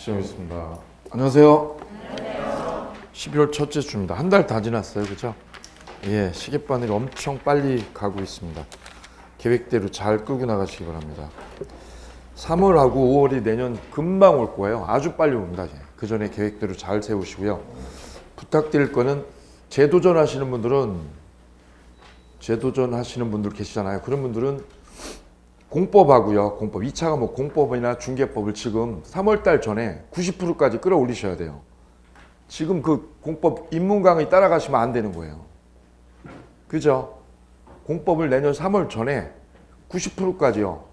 시작하겠습니다. 안녕하세요. 12월 첫째 주입니다. 한 달 다 지났어요. 그죠? 예, 시계바늘이 엄청 빨리 가고 있습니다. 계획대로 잘 끌고 나가시기 바랍니다. 3월하고 5월이 내년 금방 올 거예요. 아주 빨리 옵니다. 그 전에 계획대로 잘 세우시고요. 부탁드릴 거는 재도전 하시는 분들 계시잖아요. 그런 분들은 공법하고요. 공법 2차 과목 공법이나 중개법을 지금 3월달 전에 90%까지 끌어올리셔야 돼요. 지금 그 공법 입문 강의 따라가시면 안 되는 거예요. 그죠? 공법을 내년 3월 전에 90%까지요.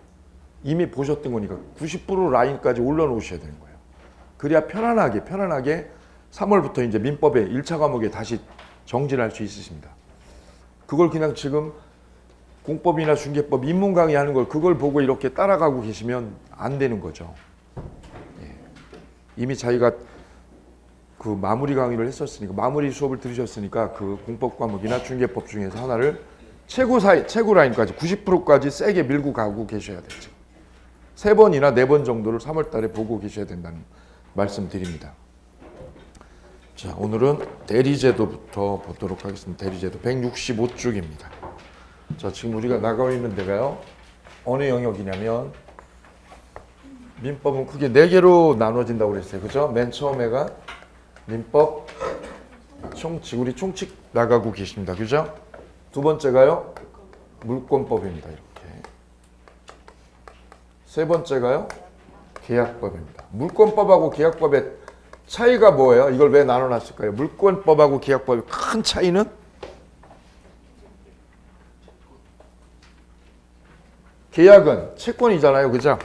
이미 보셨던 거니까 90% 라인까지 올려놓으셔야 되는 거예요. 그래야 편안하게 3월부터 이제 민법의 1차 과목에 다시 정진할 수 있으십니다. 그걸 그냥 지금 공법이나 중개법 입문 강의 하는 걸 그걸 보고 이렇게 따라가고 계시면 안 되는 거죠. 예. 이미 자기가 그 마무리 강의를 했었으니까, 마무리 수업을 들으셨으니까 그 공법 과목이나 중개법 중에서 하나를 최고 라인까지 90%까지 세게 밀고 가고 계셔야 되죠. 3번이나 4번 정도를 3월 달에 보고 계셔야 된다는 말씀 드립니다. 자, 오늘은 대리제도부터 보도록 하겠습니다. 대리제도 165쪽입니다. 자, 지금 우리가 나가고 있는 데가요. 어느 영역이냐면 민법은 크게 4개로 나눠진다고 그랬어요. 그죠? 맨 처음에가 민법 총칙, 우리 총칙 나가고 계십니다. 그죠? 두 번째가요. 물권법입니다. 이렇게. 세 번째가요. 계약법입니다. 물권법하고 계약법의 차이가 뭐예요? 이걸 왜 나눠놨을까요? 물권법하고 계약법의 큰 차이는 계약은 채권이잖아요. 그죠?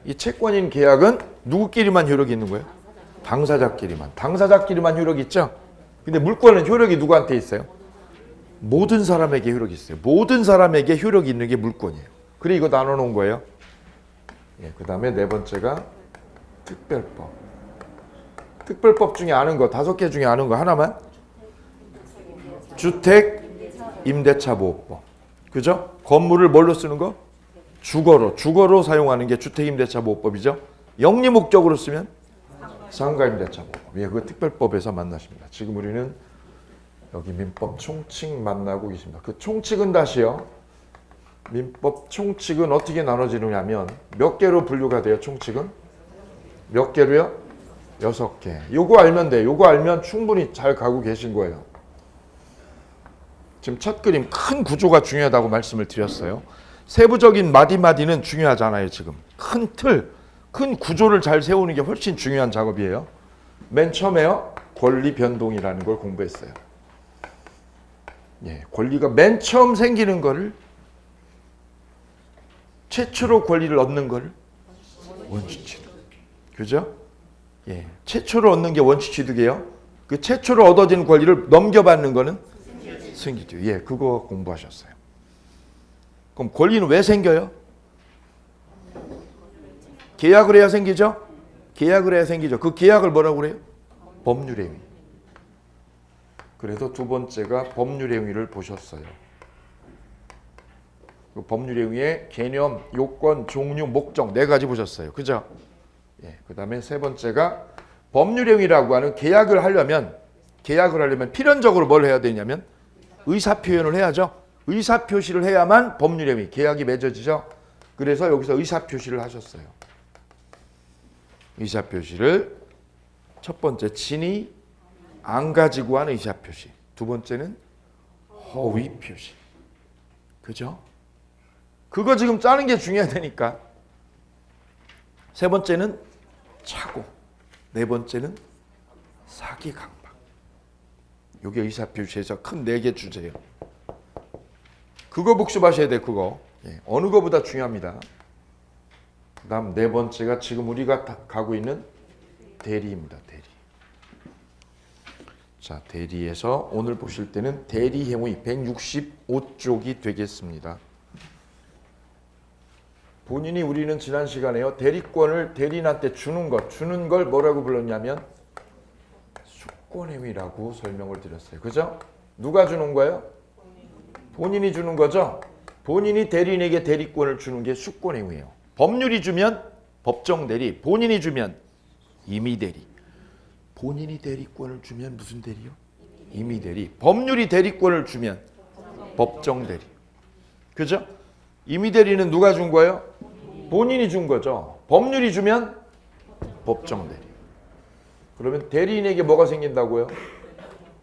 이 채권인 계약은 누구끼리만 효력이 있는 거예요? 당사자끼리만 효력이 있죠? 근데 물권은 효력이 누구한테 있어요? 모든 사람에게 효력이 있어요. 모든 사람에게 효력이 있는 게 물권이에요. 그래 이거 나눠 놓은 거예요. 예, 그 다음에 네 번째가 특별법. 특별법 중에 아는 거 5개 중에 아는 거 하나만? 주택임대차보호법. 그죠? 건물을 뭘로 쓰는 거? 주거로 사용하는 게 주택임대차보호법이죠. 영리 목적으로 쓰면 상가임대차보호법. 예, 그 특별법에서 만나십니다. 지금 우리는 여기 민법 총칙 만나고 계십니다. 그 총칙은 다시요. 민법 총칙은 어떻게 나눠지느냐면 몇 개로 분류가 돼요? 총칙은 몇 개로요? 6개. 요거 알면 돼요. 요거 알면 충분히 잘 가고 계신 거예요. 지금 첫 그림 큰 구조가 중요하다고 말씀을 드렸어요. 세부적인 마디마디는 중요하잖아요. 지금 큰 틀, 큰 구조를 잘 세우는 게 훨씬 중요한 작업이에요. 맨 처음에요. 권리 변동이라는 걸 공부했어요. 예, 권리가 맨 처음 생기는 거를 최초로 권리를 얻는 거를 원칙취득. 그죠? 예, 최초로 얻는 게 원칙취득이에요. 그 최초로 얻어진 권리를 넘겨받는 거는 승기죠. 예, 그거 공부하셨어요. 그럼 권리는 왜 생겨요? 계약을 해야 생기죠? 계약을 해야 생기죠. 그 계약을 뭐라고 그래요? 법률행위. 그래서 두 번째가 법률행위를 보셨어요. 그 법률행위의 개념, 요건, 종류, 목적 4가지 보셨어요. 그죠? 예, 그 다음에 세 번째가 법률행위라고 하는 계약을 하려면 필연적으로 뭘 해야 되냐면 의사표현을 해야죠. 의사표시를 해야만 법률행위, 계약이 맺어지죠. 그래서 여기서 의사표시를 하셨어요. 의사표시를 첫 번째 진위 안 가지고 한 의사표시, 두 번째는 허위표시. 그죠? 그거 지금 짜는 게 중요하다니까. 세 번째는 착오, 네 번째는 사기 강박. 이게 의사표시에서 큰 4개 주제예요. 그거 복습하셔야 돼. 그거. 예, 어느 거보다 중요합니다. 그 다음 네 번째가 지금 우리가 가고 있는 대리입니다. 대리. 자, 대리에서 오늘 보실 때는 대리행위 165쪽이 되겠습니다. 본인이 우리는 지난 시간에요. 대리권을 대리인한테 주는 걸 뭐라고 불렀냐면 수권행위라고 설명을 드렸어요. 그죠? 누가 주는 거예요? 본인이 주는 거죠. 본인이 대리인에게 대리권을 주는 게 수권행위예요. 법률이 주면 법정대리, 본인이 주면 임의대리. 본인이 대리권을 주면 무슨 대리요? 임의대리. 법률이 대리권을 주면 법정대리. 그죠? 임의대리는 누가 준 거예요? 본인이 준 거죠. 법률이 주면 법정대리. 그러면 대리인에게 뭐가 생긴다고요?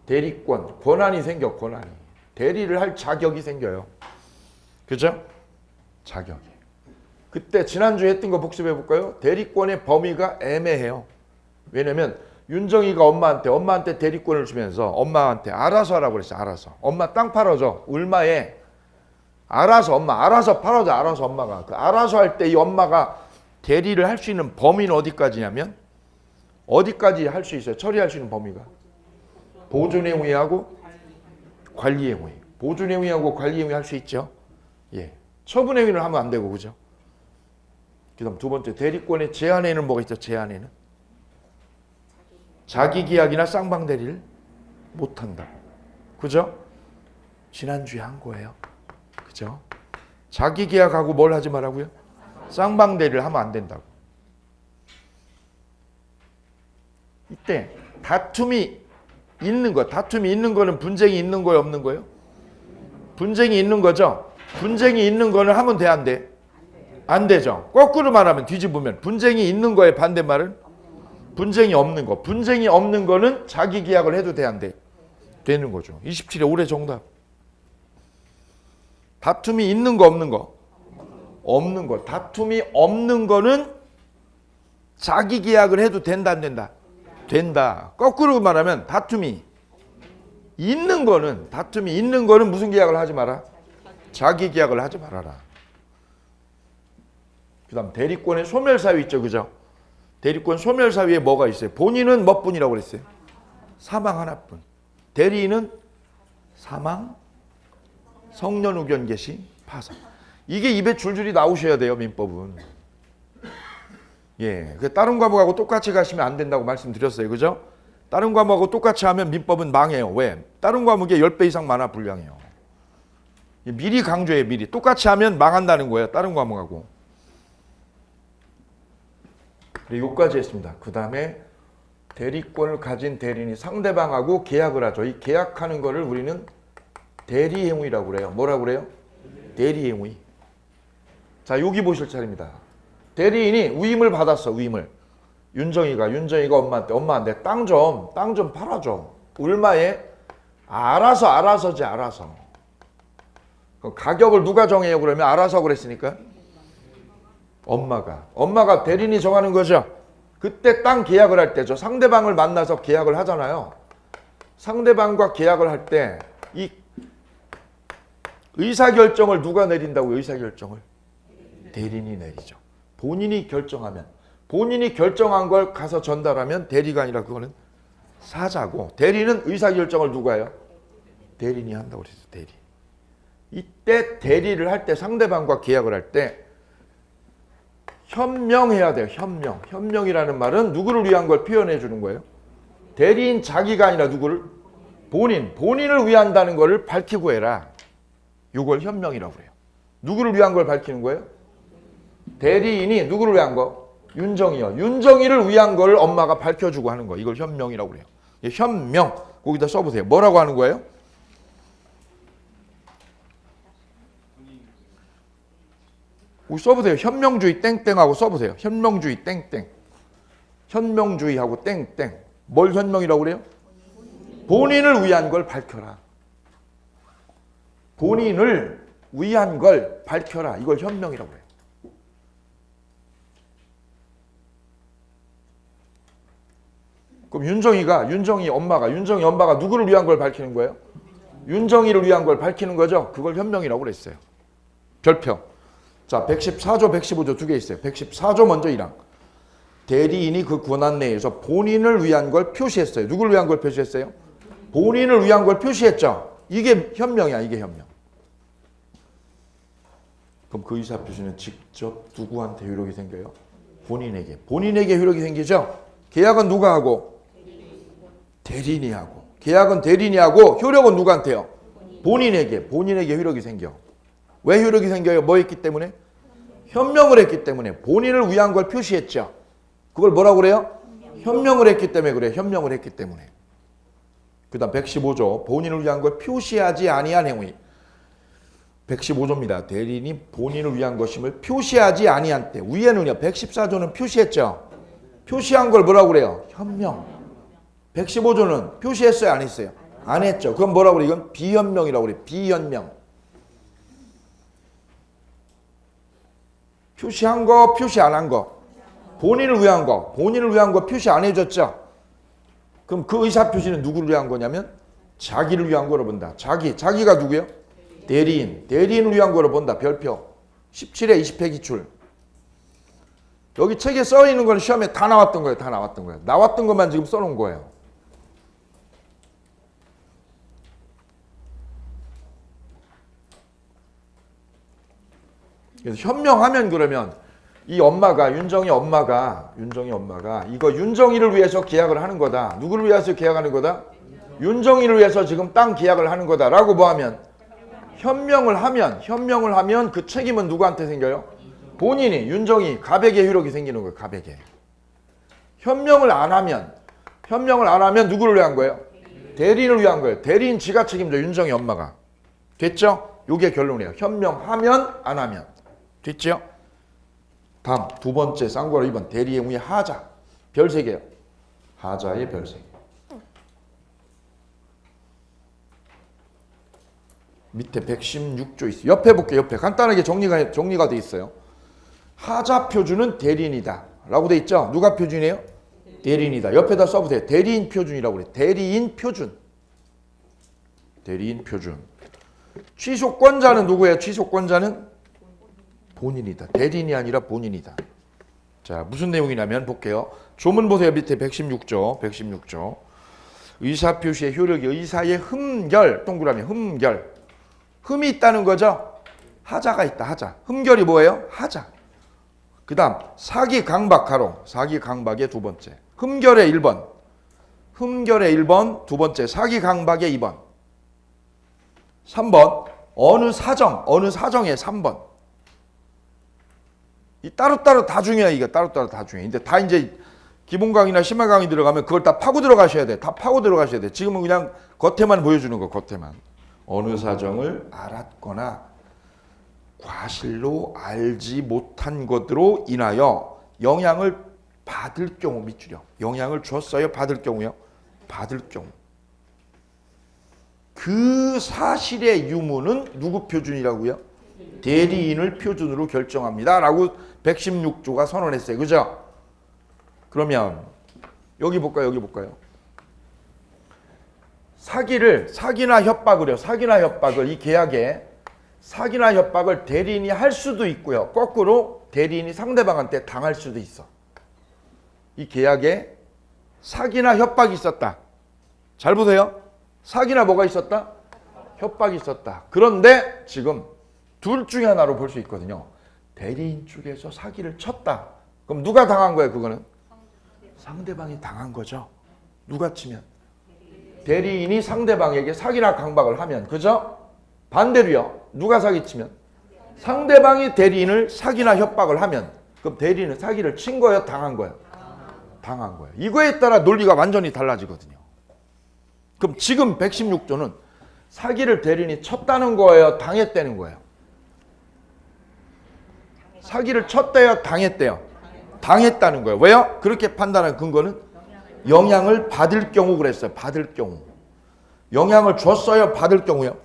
대리권, 권한이 생겨. 권한이. 대리를 할 자격이 생겨요. 그죠? 자격이. 그때 지난주에 했던 거 복습해 볼까요? 대리권의 범위가 애매해요. 왜냐면 윤정이가 엄마한테 대리권을 주면서 엄마한테 알아서 하라고 그랬어요. 알아서. 엄마 땅 팔아줘. 얼마에? 알아서 팔아줘. 알아서 엄마가. 그 알아서 할 때 이 엄마가 대리를 할 수 있는 범위는 어디까지냐면 어디까지 할 수 있어요? 처리할 수 있는 범위가 보존행위하고 관리행위. 보존행위하고 관리행위 할 수 있죠. 예. 처분행위를 하면 안 되고, 그죠? 그다음 두 번째, 대리권의 제한에는 뭐가 있죠? 제한에는 자기계약이나 쌍방대리를 못한다. 그죠? 지난주에 한 거예요. 그죠? 자기계약하고 뭘 하지 말라고요? 쌍방대리를 하면 안 된다고. 이때 다툼이 있는 거는 분쟁이 있는 거예요, 없는 거예요? 분쟁이 있는 거죠. 분쟁이 있는 거는 하면 돼, 안 돼? 안 되죠. 거꾸로 말하면, 뒤집으면 분쟁이 있는 거의 반대말은 분쟁이 없는 거. 분쟁이 없는 거는 자기 계약을 해도 돼, 안 돼? 되는 거죠. 27회 올해 정답. 다툼이 있는 거 없는 거? 없는 거. 다툼이 없는 거는 자기 계약을 해도 된다, 안 된다? 된다. 거꾸로 말하면 다툼이 있는 거는 무슨 계약을 하지 마라? 자기 계약을 하지 말아라. 그다음 대리권의 소멸사유 있죠, 그죠? 대리권 소멸사유에 뭐가 있어요? 본인은 몇 분이라고 그랬어요? 사망 하나뿐. 대리인은 사망, 성년 후견 개시, 파산. 이게 입에 줄줄이 나오셔야 돼요, 민법은. 예, 다른 과목하고 똑같이 가시면 안 된다고 말씀드렸어요, 그죠? 다른 과목하고 똑같이 하면 민법은 망해요. 왜? 다른 과목에 10배 이상 많아 불량해요. 미리 강조해요, 미리. 똑같이 하면 망한다는 거예요, 다른 과목하고. 그래, 여기까지 했습니다. 그 다음에 대리권을 가진 대리인이 상대방하고 계약을 하죠. 이 계약하는 거를 우리는 대리행위라고 그래요. 뭐라고 그래요? 대리행위. 자, 여기 보실 차례입니다. 대리인이 위임을 받았어, 위임을. 윤정이가 엄마한테 땅 좀 팔아줘. 얼마에? 알아서. 가격을 누가 정해요? 그러면 알아서 그랬으니까 엄마가 대리인이 정하는 거죠. 그때 땅 계약을 할 때죠. 상대방을 만나서 계약을 하잖아요. 상대방과 계약을 할 때 이 의사결정을 누가 내린다고요? 의사결정을 대리인이 내리죠. 본인이 결정하면, 본인이 결정한 걸 가서 전달하면 대리가 아니라 그거는 사자고, 대리는 의사결정을 누가 해요? 대리인이 한다고 그랬어요. 대리. 이때 대리를 할 때, 상대방과 계약을 할 때 현명해야 돼요. 현명이라는 말은 누구를 위한 걸 표현해 주는 거예요? 대리인 자기가 아니라 누구를? 본인을 위한다는 거를 밝히고 해라. 이걸 현명이라고 해요. 누구를 위한 걸 밝히는 거예요? 대리인이 누구를 위한 거? 윤정이요. 윤정이를 위한 걸 엄마가 밝혀주고 하는 거. 이걸 현명이라고 그래요. 현명. 거기다 써보세요. 뭐라고 하는 거예요? 써보세요. 현명주의 땡땡하고 써보세요. 현명주의 땡땡. 현명주의하고 땡땡. 뭘 현명이라고 그래요? 본인을 위한 걸 밝혀라. 본인을 위한 걸 밝혀라. 이걸 현명이라고 해요. 그럼 윤정이 엄마가 누구를 위한 걸 밝히는 거예요? 윤정이를 위한 걸 밝히는 거죠. 그걸 현명이라고 그랬어요. 별표. 자, 114조, 115조 두 개 있어요. 114조 먼저 1항. 대리인이 그 권한 내에서 본인을 위한 걸 표시했어요. 누구를 위한 걸 표시했어요? 본인을 위한 걸 표시했죠. 이게 현명이야, 이게 현명. 그럼 그 의사 표시는 직접 누구한테 효력이 생겨요? 본인에게 효력이 생기죠. 계약은 누가 하고? 대리인이 하고. 계약은 대리인이 하고 효력은 누구한테요? 본인에게 효력이 생겨. 왜 효력이 생겨요? 뭐 했기 때문에? 현명을 했기 때문에. 본인을 위한 걸 표시했죠. 그걸 뭐라고 그래요? 현명을 했기 때문에 그래. 현명을 했기 때문에. 그 다음 115조. 본인을 위한 걸 표시하지 아니한 행위. 115조입니다. 대리인이 본인을 위한 것임을 표시하지 아니한 때. 위에는요. 114조는 표시했죠. 표시한 걸 뭐라고 그래요? 현명. 115조는 표시했어요? 안 했어요? 안 했죠. 그럼 뭐라고 그래? 이건 비현명이라고 그래. 비현명. 표시한 거, 표시 안 한 거. 본인을 위한 거. 본인을 위한 거 표시 안 해줬죠. 그럼 그 의사표시는 누구를 위한 거냐면 자기를 위한 거로 본다. 자기가 누구예요? 대리인. 대리인을 위한 거로 본다. 별표. 17회 20회 기출. 여기 책에 써 있는 건 시험에 다 나왔던 거예요. 다 나왔던 거예요. 나왔던 것만 지금 써놓은 거예요. 그래서 현명하면 그러면 이 엄마가 윤정이 엄마가 이거 윤정이를 위해서 계약을 하는 거다. 누구를 위해서 계약하는 거다? 윤정이를 위해서 지금 땅 계약을 하는 거다라고 뭐 하면 현명을 하면 그 책임은 누구한테 생겨요? 본인이 윤정이 가백의 효력이 생기는 거예요. 가백에. 현명을 안 하면 누구를 위한 거예요? 대리인을 위한 거예요. 대리인 지가 책임져. 윤정이 엄마가. 됐죠? 요게 결론이에요. 현명하면 안 하면. 됐죠? 다음 두 번째 쌍괄호 2번 대리의 행위의 하자. 별 3개요. 하자의 별 3개. 밑에 116조 있어요. 옆에 볼게요. 옆에 간단하게 정리가 돼 있어요. 하자 표준은 대리인이다 라고 돼 있죠. 누가 표준이에요? 대리인이다. 옆에다 써보세요. 대리인 표준이라고 그래. 대리인 표준. 취소권자는 누구예요? 취소권자는 본인이다. 대리인이 아니라 본인이다. 자, 무슨 내용이냐면 볼게요. 조문 보세요. 밑에 116조. 의사표시의 효력이 의사의 흠결. 동그라미 흠결. 흠이 있다는 거죠. 하자가 있다. 하자. 흠결이 뭐예요? 하자. 그 다음 사기 강박 가로. 사기 강박의 두 번째. 흠결의 1번. 두 번째. 사기 강박의 2번. 3번. 어느 사정의 3번. 이 따로따로 다 중요해. 이게 따로따로 다 중요해. 근데 다 이제 기본 강의나 심화 강의 들어가면 그걸 다 파고 들어가셔야 돼. 다 파고 들어가셔야 돼. 지금은 그냥 겉에만 보여주는 거. 겉에만. 어느 사정을 알았거나 과실로 알지 못한 것으로 인하여 영향을 받을 경우 밑줄여. 영향을 줬어요? 받을 경우요? 받을 경우. 그 사실의 유무는 누구 표준이라고요? 대리인을 표준으로 결정합니다. 라고 116조가 선언했어요. 그죠? 그러면 여기 볼까요? 사기나 협박을 이 계약에 사기나 협박을 대리인이 할 수도 있고요. 거꾸로 대리인이 상대방한테 당할 수도 있어. 이 계약에 사기나 협박이 있었다. 잘 보세요. 사기나 뭐가 있었다? 협박이 있었다. 그런데 지금 둘 중에 하나로 볼 수 있거든요. 대리인 쪽에서 사기를 쳤다. 그럼 누가 당한 거예요? 그거는? 상대방이 당한 거죠. 누가 치면? 대리인이 상대방에게 사기나 강박을 하면. 그죠? 반대로요. 누가 사기치면? 상대방이 대리인을 사기나 협박을 하면. 그럼 대리인은 사기를 친 거예요? 당한 거예요? 당한 거예요. 이거에 따라 논리가 완전히 달라지거든요. 그럼 지금 116조는 사기를 대리인이 쳤다는 거예요? 당했다는 거예요? 사기를 쳤대요? 당했대요? 당했다는 거예요. 왜요? 그렇게 판단한 근거는 영향을 받을 경우 그랬어요. 받을 경우. 영향을 줬어요? 받을 경우요?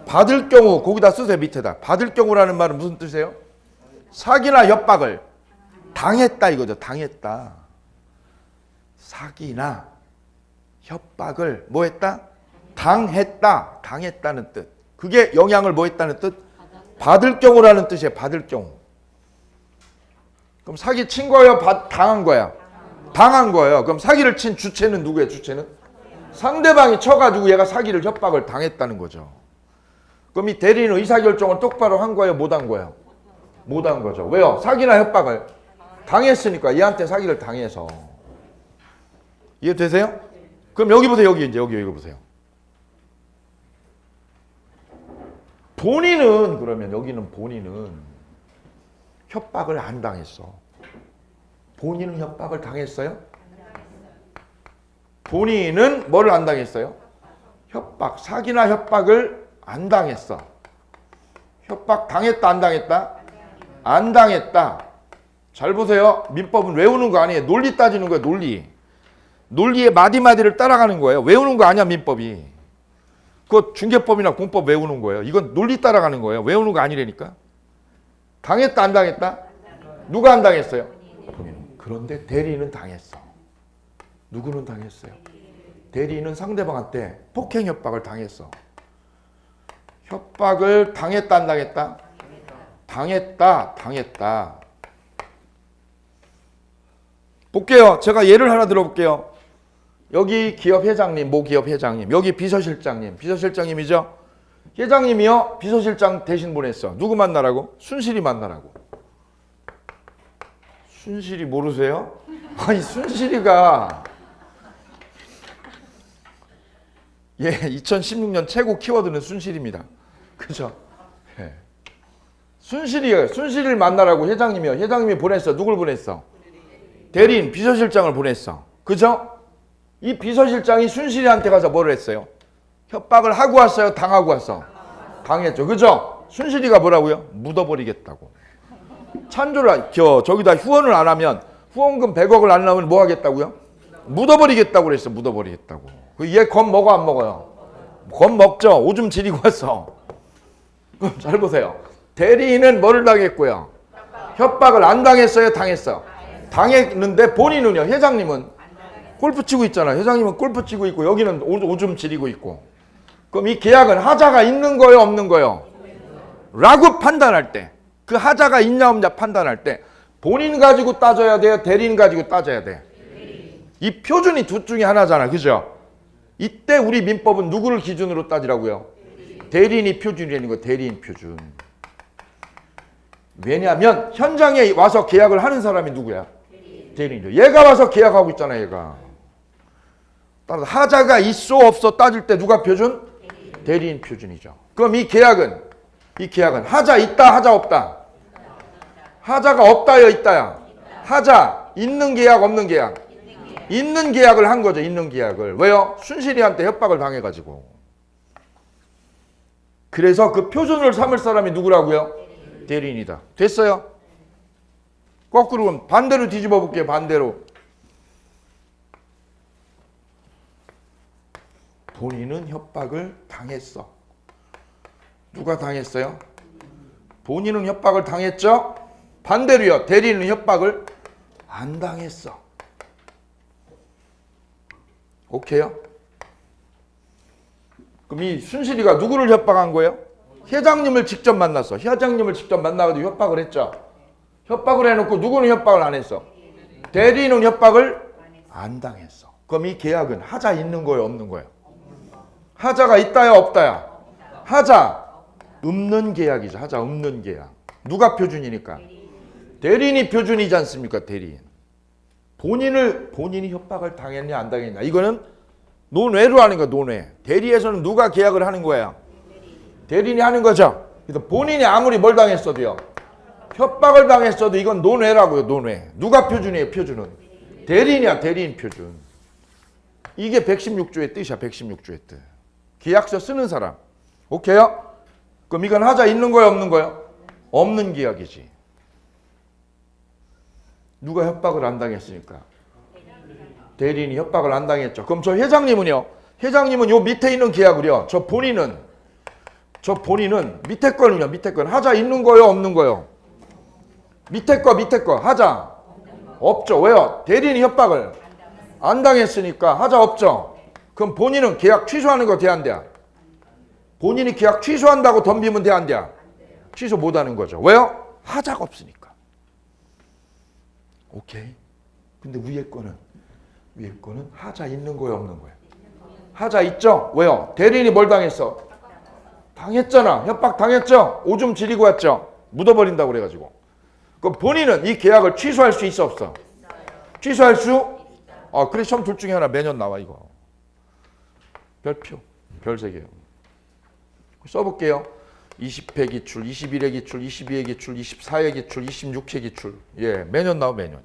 받을 경우 거기다 쓰세요. 밑에다. 받을 경우라는 말은 무슨 뜻이에요? 사기나 협박을 당했다 이거죠. 당했다. 사기나 협박을 뭐 했다? 당했다. 당했다는 뜻. 그게 영향을 뭐 했다는 뜻? 받을 경우라는 뜻이에요. 받을 경우. 그럼 사기 친 거예요? 당한 거야? 당한 거예요. 그럼 사기를 친 주체는 누구예요? 주체는? 상대방이 쳐가지고 얘가 사기를 협박을 당했다는 거죠. 그럼 이 대리인은 의사결정을 똑바로 한 거예요? 못 한 거예요? 못 한 거죠. 왜요? 사기나 협박을 당했으니까 얘한테 사기를 당해서. 이해되세요? 그럼 여기 보세요. 여기 보세요. 본인은 그러면 여기는 본인은 협박을 안 당했어. 본인은 협박을 당했어요? 본인은 뭐를 안 당했어요? 협박, 사기나 협박을 안 당했어. 협박 당했다, 안 당했다? 안 당했다. 잘 보세요. 민법은 외우는 거 아니에요. 논리 따지는 거예요, 논리. 논리의 마디마디를 따라가는 거예요. 외우는 거 아니야, 민법이. 그거 중개법이나 공법 외우는 거예요. 이건 논리 따라가는 거예요. 외우는 거 아니라니까. 당했다, 안 당했다? 누가 안 당했어요? 본인은. 그런데 대리인은 당했어. 누구는 당했어요? 대리인은 상대방한테 폭행 협박을 당했어. 협박을 당했다, 안 당했다? 당했다, 당했다. 볼게요. 제가 예를 하나 들어볼게요. 여기 기업 회장님, 모 기업 회장님, 여기 비서실장님, 비서실장님이죠? 회장님이요, 비서실장 대신 보냈어. 누구 만나라고? 순실이 만나라고. 순실이 모르세요? 아니, 순실이가 2016년 최고 키워드는 순실입니다. 그죠? 예. 순실이를 만나라고 회장님이요. 회장님이 보냈어. 누굴 보냈어? 대리인, 비서실장을 보냈어. 그죠? 이 비서실장이 순실이한테 가서 뭐를 했어요? 협박을 하고 왔어요? 당하고 왔어? 당했죠. 그죠? 순실이가 뭐라고요? 묻어버리겠다고. 찬조를, 저기다 후원을 안 하면, 후원금 100억을 안 나오면 뭐 하겠다고요? 묻어버리겠다고 그랬어. 묻어버리겠다고. 얘 겁 먹어, 안 먹어요? 겁 먹죠. 오줌 지리고 왔어. 그럼 잘 보세요. 대리인은 뭐를 당했고요? 협박을 안 당했어요? 당했어? 당했는데 본인은요? 회장님은 골프 치고 있잖아요. 회장님은 골프 치고 있고 여기는 오줌 지리고 있고. 그럼 이 계약은 하자가 있는 거예요? 없는 거예요? 라고 판단할 때, 그 하자가 있냐 없냐 판단할 때 본인 가지고 따져야 돼요? 대리인 가지고 따져야 돼? 이 표준이 둘 중에 하나잖아. 그죠? 이때 우리 민법은 누구를 기준으로 따지라고요? 대리인이 표준이라는 거. 대리인 표준. 왜냐하면 현장에 와서 계약을 하는 사람이 누구야? 대리인이죠. 얘가 와서 계약하고 있잖아. 얘가. 따라서 하자가 있어 없어 따질 때 누가 표준? 대리인 표준이죠. 그럼 이 계약은 하자 있다, 하자 없다? 하자가 없다요, 있다야? 하자 있는 계약, 없는 계약? 있는 계약을 한 거죠. 있는 계약을. 왜요? 순실이한테 협박을 당해가지고. 그래서 그 표준을 삼을 사람이 누구라고요? 대리인이다. 됐어요? 거꾸로 그럼 반대로 뒤집어 볼게요. 반대로. 본인은 협박을 당했어. 누가 당했어요? 본인은 협박을 당했죠? 반대로요. 대리인은 협박을 안 당했어. 오케이요? 그럼 이 순실이가 누구를 협박한 거예요? 회장님을 직접 만났어. 회장님을 직접 만나가지고 협박을 했죠. 협박을 해놓고 누구는 협박을 안 했어? 대리인은 협박을 안 당했어. 그럼 이 계약은 하자 있는 거예요, 없는 거예요? 하자가 있다야, 없다야? 하자 없는 계약이죠. 하자 없는 계약. 누가 표준이니까? 대리인이 표준이지 않습니까? 대리인. 본인이 협박을 당했냐 안 당했냐, 이거는 논외로 하는 거야. 논외. 대리에서는 누가 계약을 하는 거야? 대리인이 하는 거죠. 그래서 본인이 아무리 뭘 당했어도요, 협박을 당했어도 이건 논외라고요. 논외. 누가 표준이에요? 표준은 대리인이야. 대리인 표준. 이게 116조의 뜻이야. 116조의 뜻. 계약서 쓰는 사람. 오케이요? 그럼 이건 하자 있는 거예요, 없는 거예요? 없는 계약이지. 누가 협박을 안 당했으니까? 대리인이 협박을 안 당했죠. 그럼 저 회장님은요? 회장님은 요 밑에 있는 계약을요, 저 본인은 밑에 거는요, 밑에 거는 하자 있는 거예요, 없는 거예요? 밑에 거 하자 없죠. 왜요? 대리인이 협박을 안 당했으니까 하자 없죠. 그럼 본인은 계약 취소하는 거 돼, 안 돼? 본인이 계약 취소한다고 덤비면 돼, 안 돼? 취소 못 하는 거죠. 왜요? 하자가 없으니까. 오케이. 근데 위에 거는 하자 있는 거예요, 없는 거예요? 하자 있죠? 왜요? 대리인이 뭘 당했어? 당했잖아. 협박 당했죠? 오줌 지리고 왔죠? 묻어버린다고 그래가지고. 그럼 본인은 이 계약을 취소할 수 있어, 없어? 취소할 수? 그래, 시험 둘 중에 하나 매년 나와, 이거. 별표. 별 3개요. 써볼게요. 20회 기출, 21회 기출, 22회 기출, 24회 기출, 26회 기출. 예, 매년 나와, 매년.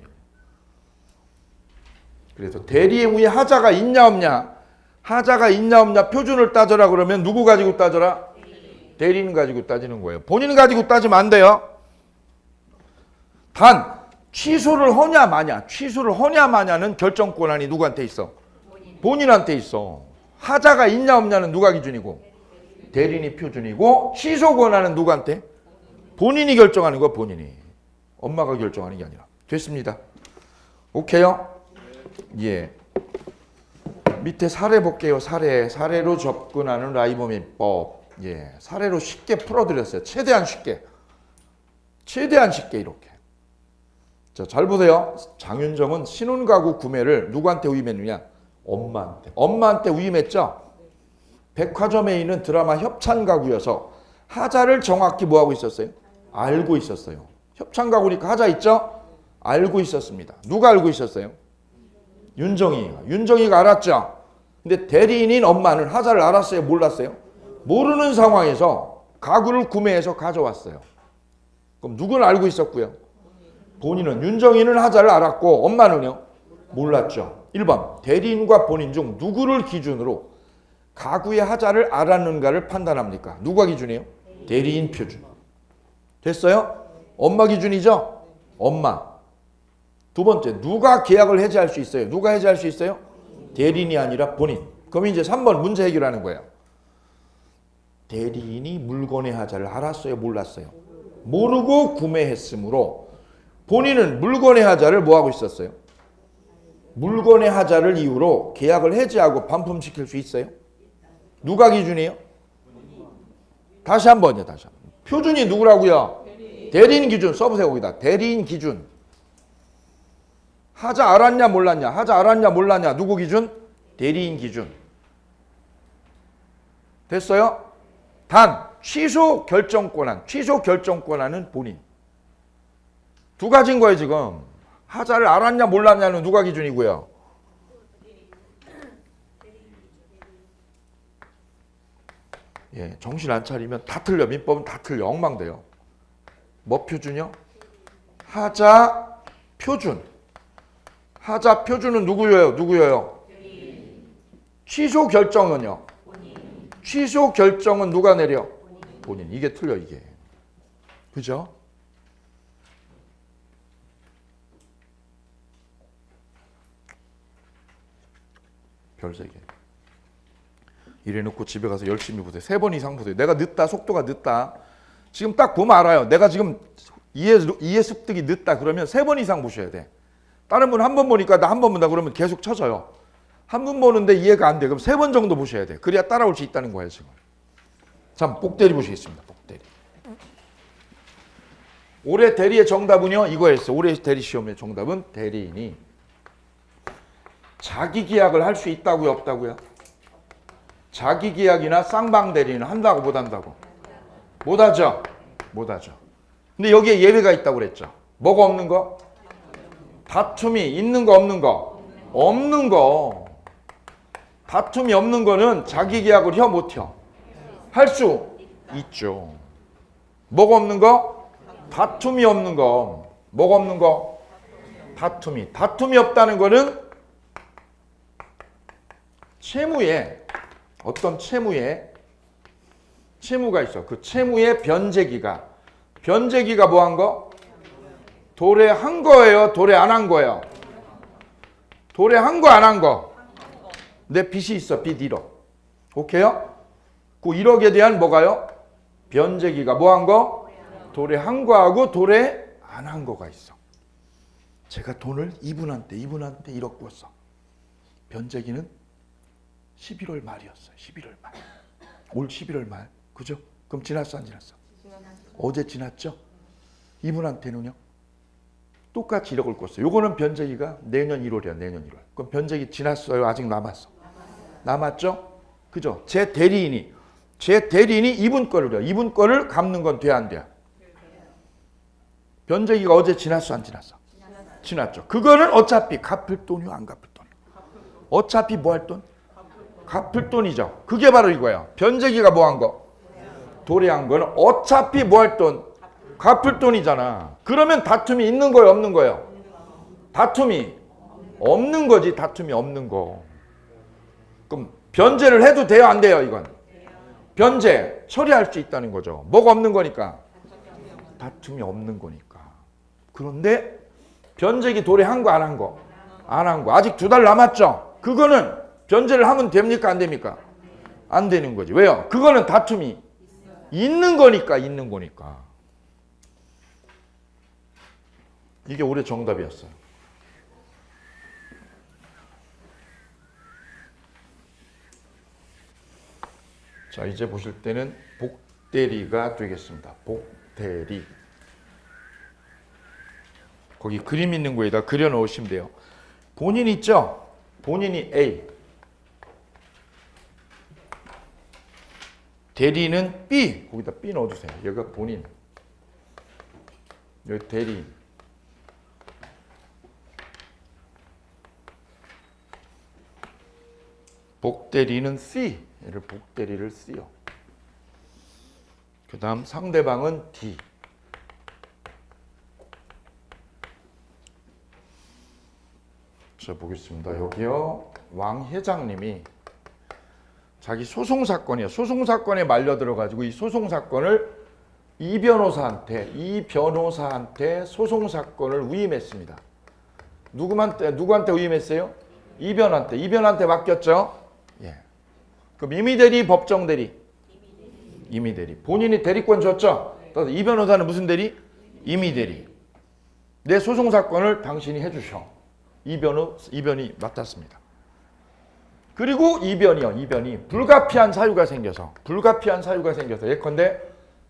그래서 대리 위에 하자가 있냐 없냐, 하자가 있냐 없냐 표준을 따져라 그러면 누구 가지고 따져라? 대리인 가지고 따지는 거예요. 본인 가지고 따지면 안 돼요. 단 취소를 하냐 마냐, 취소를 하냐 마냐는 결정 권한이 누구한테 있어? 본인한테 있어. 하자가 있냐 없냐는 누가 기준이고? 대리인이 표준이고, 취소 권한은 누구한테? 본인이 결정하는 거, 본인이. 엄마가 결정하는 게 아니라. 됐습니다. 오케이요? 예. 밑에 사례 볼게요. 사례로 접근하는 라이보민법. 예. 사례로 쉽게 풀어드렸어요. 최대한 쉽게 이렇게. 자, 잘 보세요. 장윤정은 신혼가구 구매를 누구한테 위임했느냐? 엄마한테 위임했죠? 백화점에 있는 드라마 협찬가구여서 하자를 정확히 뭐하고 있었어요? 알고 있었어요. 협찬가구니까 하자 있죠? 알고 있었습니다. 누가 알고 있었어요? 윤정이가 알았죠? 근데 대리인인 엄마는 하자를 알았어요? 몰랐어요? 모르는 상황에서 가구를 구매해서 가져왔어요. 그럼 누구는 알고 있었고요? 본인은, 윤정이는 하자를 알았고 엄마는요? 몰랐죠. 1번 대리인과 본인 중 누구를 기준으로 가구의 하자를 알았는가를 판단합니까? 누가 기준이에요? 대리인 표준. 됐어요? 엄마 기준이죠? 엄마. 두 번째, 누가 계약을 해지할 수 있어요? 누가 해지할 수 있어요? 대리인이 아니라 본인. 그럼 이제 3번 문제 해결하는 거예요. 대리인이 물건의 하자를 알았어요? 몰랐어요? 모르고 구매했으므로 본인은 물건의 하자를 뭐하고 있었어요? 물건의 하자를 이유로 계약을 해지하고 반품시킬 수 있어요? 누가 기준이에요? 다시 한번요. 표준이 누구라고요? 대리인 기준 써보세요. 거기다 대리인 기준. 하자 알았냐 몰랐냐, 하자 알았냐 몰랐냐 누구 기준? 대리인 기준. 됐어요? 단 취소 결정권한은 본인. 두 가지인 거예요 지금. 하자를 알았냐 몰랐냐는 누가 기준이고요? 예, 정신 안 차리면 다 틀려. 민법은 다 틀려. 엉망돼요. 뭐 표준이요? 하자 표준. 하자 표준은 누구예요? 취소 결정은요? 취소 결정은 누가 내려? 본인. 이게 틀려 이게. 그죠? 별 3개. 이래놓고 집에 가서 열심히 보세요. 3번 이상 보세요. 내가 늦다, 속도가 늦다. 지금 딱 보면 알아요. 내가 지금 이해 습득이 늦다 그러면 3번 이상 보셔야 돼. 다른 분 한 번 보니까 나 한 번 본다 그러면 계속 쳐져요. 한 번 보는데 이해가 안 돼. 그럼 3번 정도 보셔야 돼. 그래야 따라올 수 있다는 거예요 지금. 자, 복대리 보시겠습니다. 복대리. 올해 대리의 정답은요. 이거였어요. 올해 대리 시험의 정답은 대리인이 자기 계약을 할 수 있다고요? 없다고요? 자기 계약이나 쌍방 대리는 한다고 못 한다고? 못하죠? 못하죠. 근데 여기에 예외가 있다고 그랬죠. 뭐가 없는 거? 다툼이 있는 거 없는 거? 없는 거. 다툼이 없는 거는 자기 계약을 혀 못 혀? 할 수 있죠. 뭐가 없는 거? 다툼이 없는 거. 뭐가 없는 거? 다툼이 없다는 거는 채무에 어떤 채무가 있어. 그 채무의 변제기가 뭐 한 거? 도래한 거예요? 도래 안 한 거예요? 도래한 거 안 한 거? 내 빚이 있어. 빚 1억. 오케이요? 그 1억에 대한 뭐가요? 변제기가 뭐 한 거? 도래한 거하고 도래 안 한 거가 있어. 제가 돈을 이분한테 1억 줬어. 변제기는 11월 말이었어요. 11월 말. 올 11월 말. 그죠? 그럼 지났어 안 지났어? 어제 지났죠? 이분한테는요. 똑같이 1억을 꿨어요. 요거는 변제기가 내년 1월이야. 내년 1월. 그럼 변제기 지났어요? 아직 남았어? 남았죠? 그죠? 제 대리인이 이분 거를요. 이분 거를 갚는 건 돼 안 돼? 변제기가 어제 지났어 안 지났어? 지났죠. 그거는 어차피 갚을 돈이요 안 갚을 돈? 어차피 뭐 할 돈? 갚을 돈이죠. 그게 바로 이거예요. 변제기가 뭐 한 거? 도래한 거는 어차피 뭐 할 돈? 갚을 돈이잖아. 그러면 다툼이 있는 거예요 없는 거예요? 다툼이 없는 거지. 다툼이 없는 거. 그럼 변제를 해도 돼요? 안 돼요? 이건. 변제 처리할 수 있다는 거죠. 뭐가 없는 거니까? 다툼이 없는 거니까. 그런데 변제기 도래한 거 안 한 거? 안 한 거. 아직 2달 남았죠? 그거는 변제를 하면 됩니까? 안 됩니까? 안 되는 거지. 왜요? 그거는 다툼이 있는 거니까. 있는 거니까. 이게 올해 정답이었어요. 자, 이제 보실 때는 복대리가 되겠습니다. 복대리. 거기 그림 있는 거에다 그려 넣으시면 돼요. 본인 있죠? 본인이 A. 대리는 B. 거기다 B 넣어주세요. 여기가 본인. 여기 대리. 복대리는 C. 얘를 복대리를 C요. 그 다음 상대방은 D. 자, 보겠습니다. 여기요. 왕 회장님이 자기 소송사건이에요. 소송사건에 말려들어가지고 이 소송사건을 이 변호사한테 소송사건을 위임했습니다. 누구한테 위임했어요? 이변한테 맡겼죠? 예. 그럼 임의대리, 법정대리? 임의대리. 본인이 대리권 줬죠? 이 변호사는 무슨 대리? 임의대리. 내 소송사건을 당신이 해주셔. 이변이 맡았습니다. 그리고 이변이 불가피한 사유가 생겨서 예컨대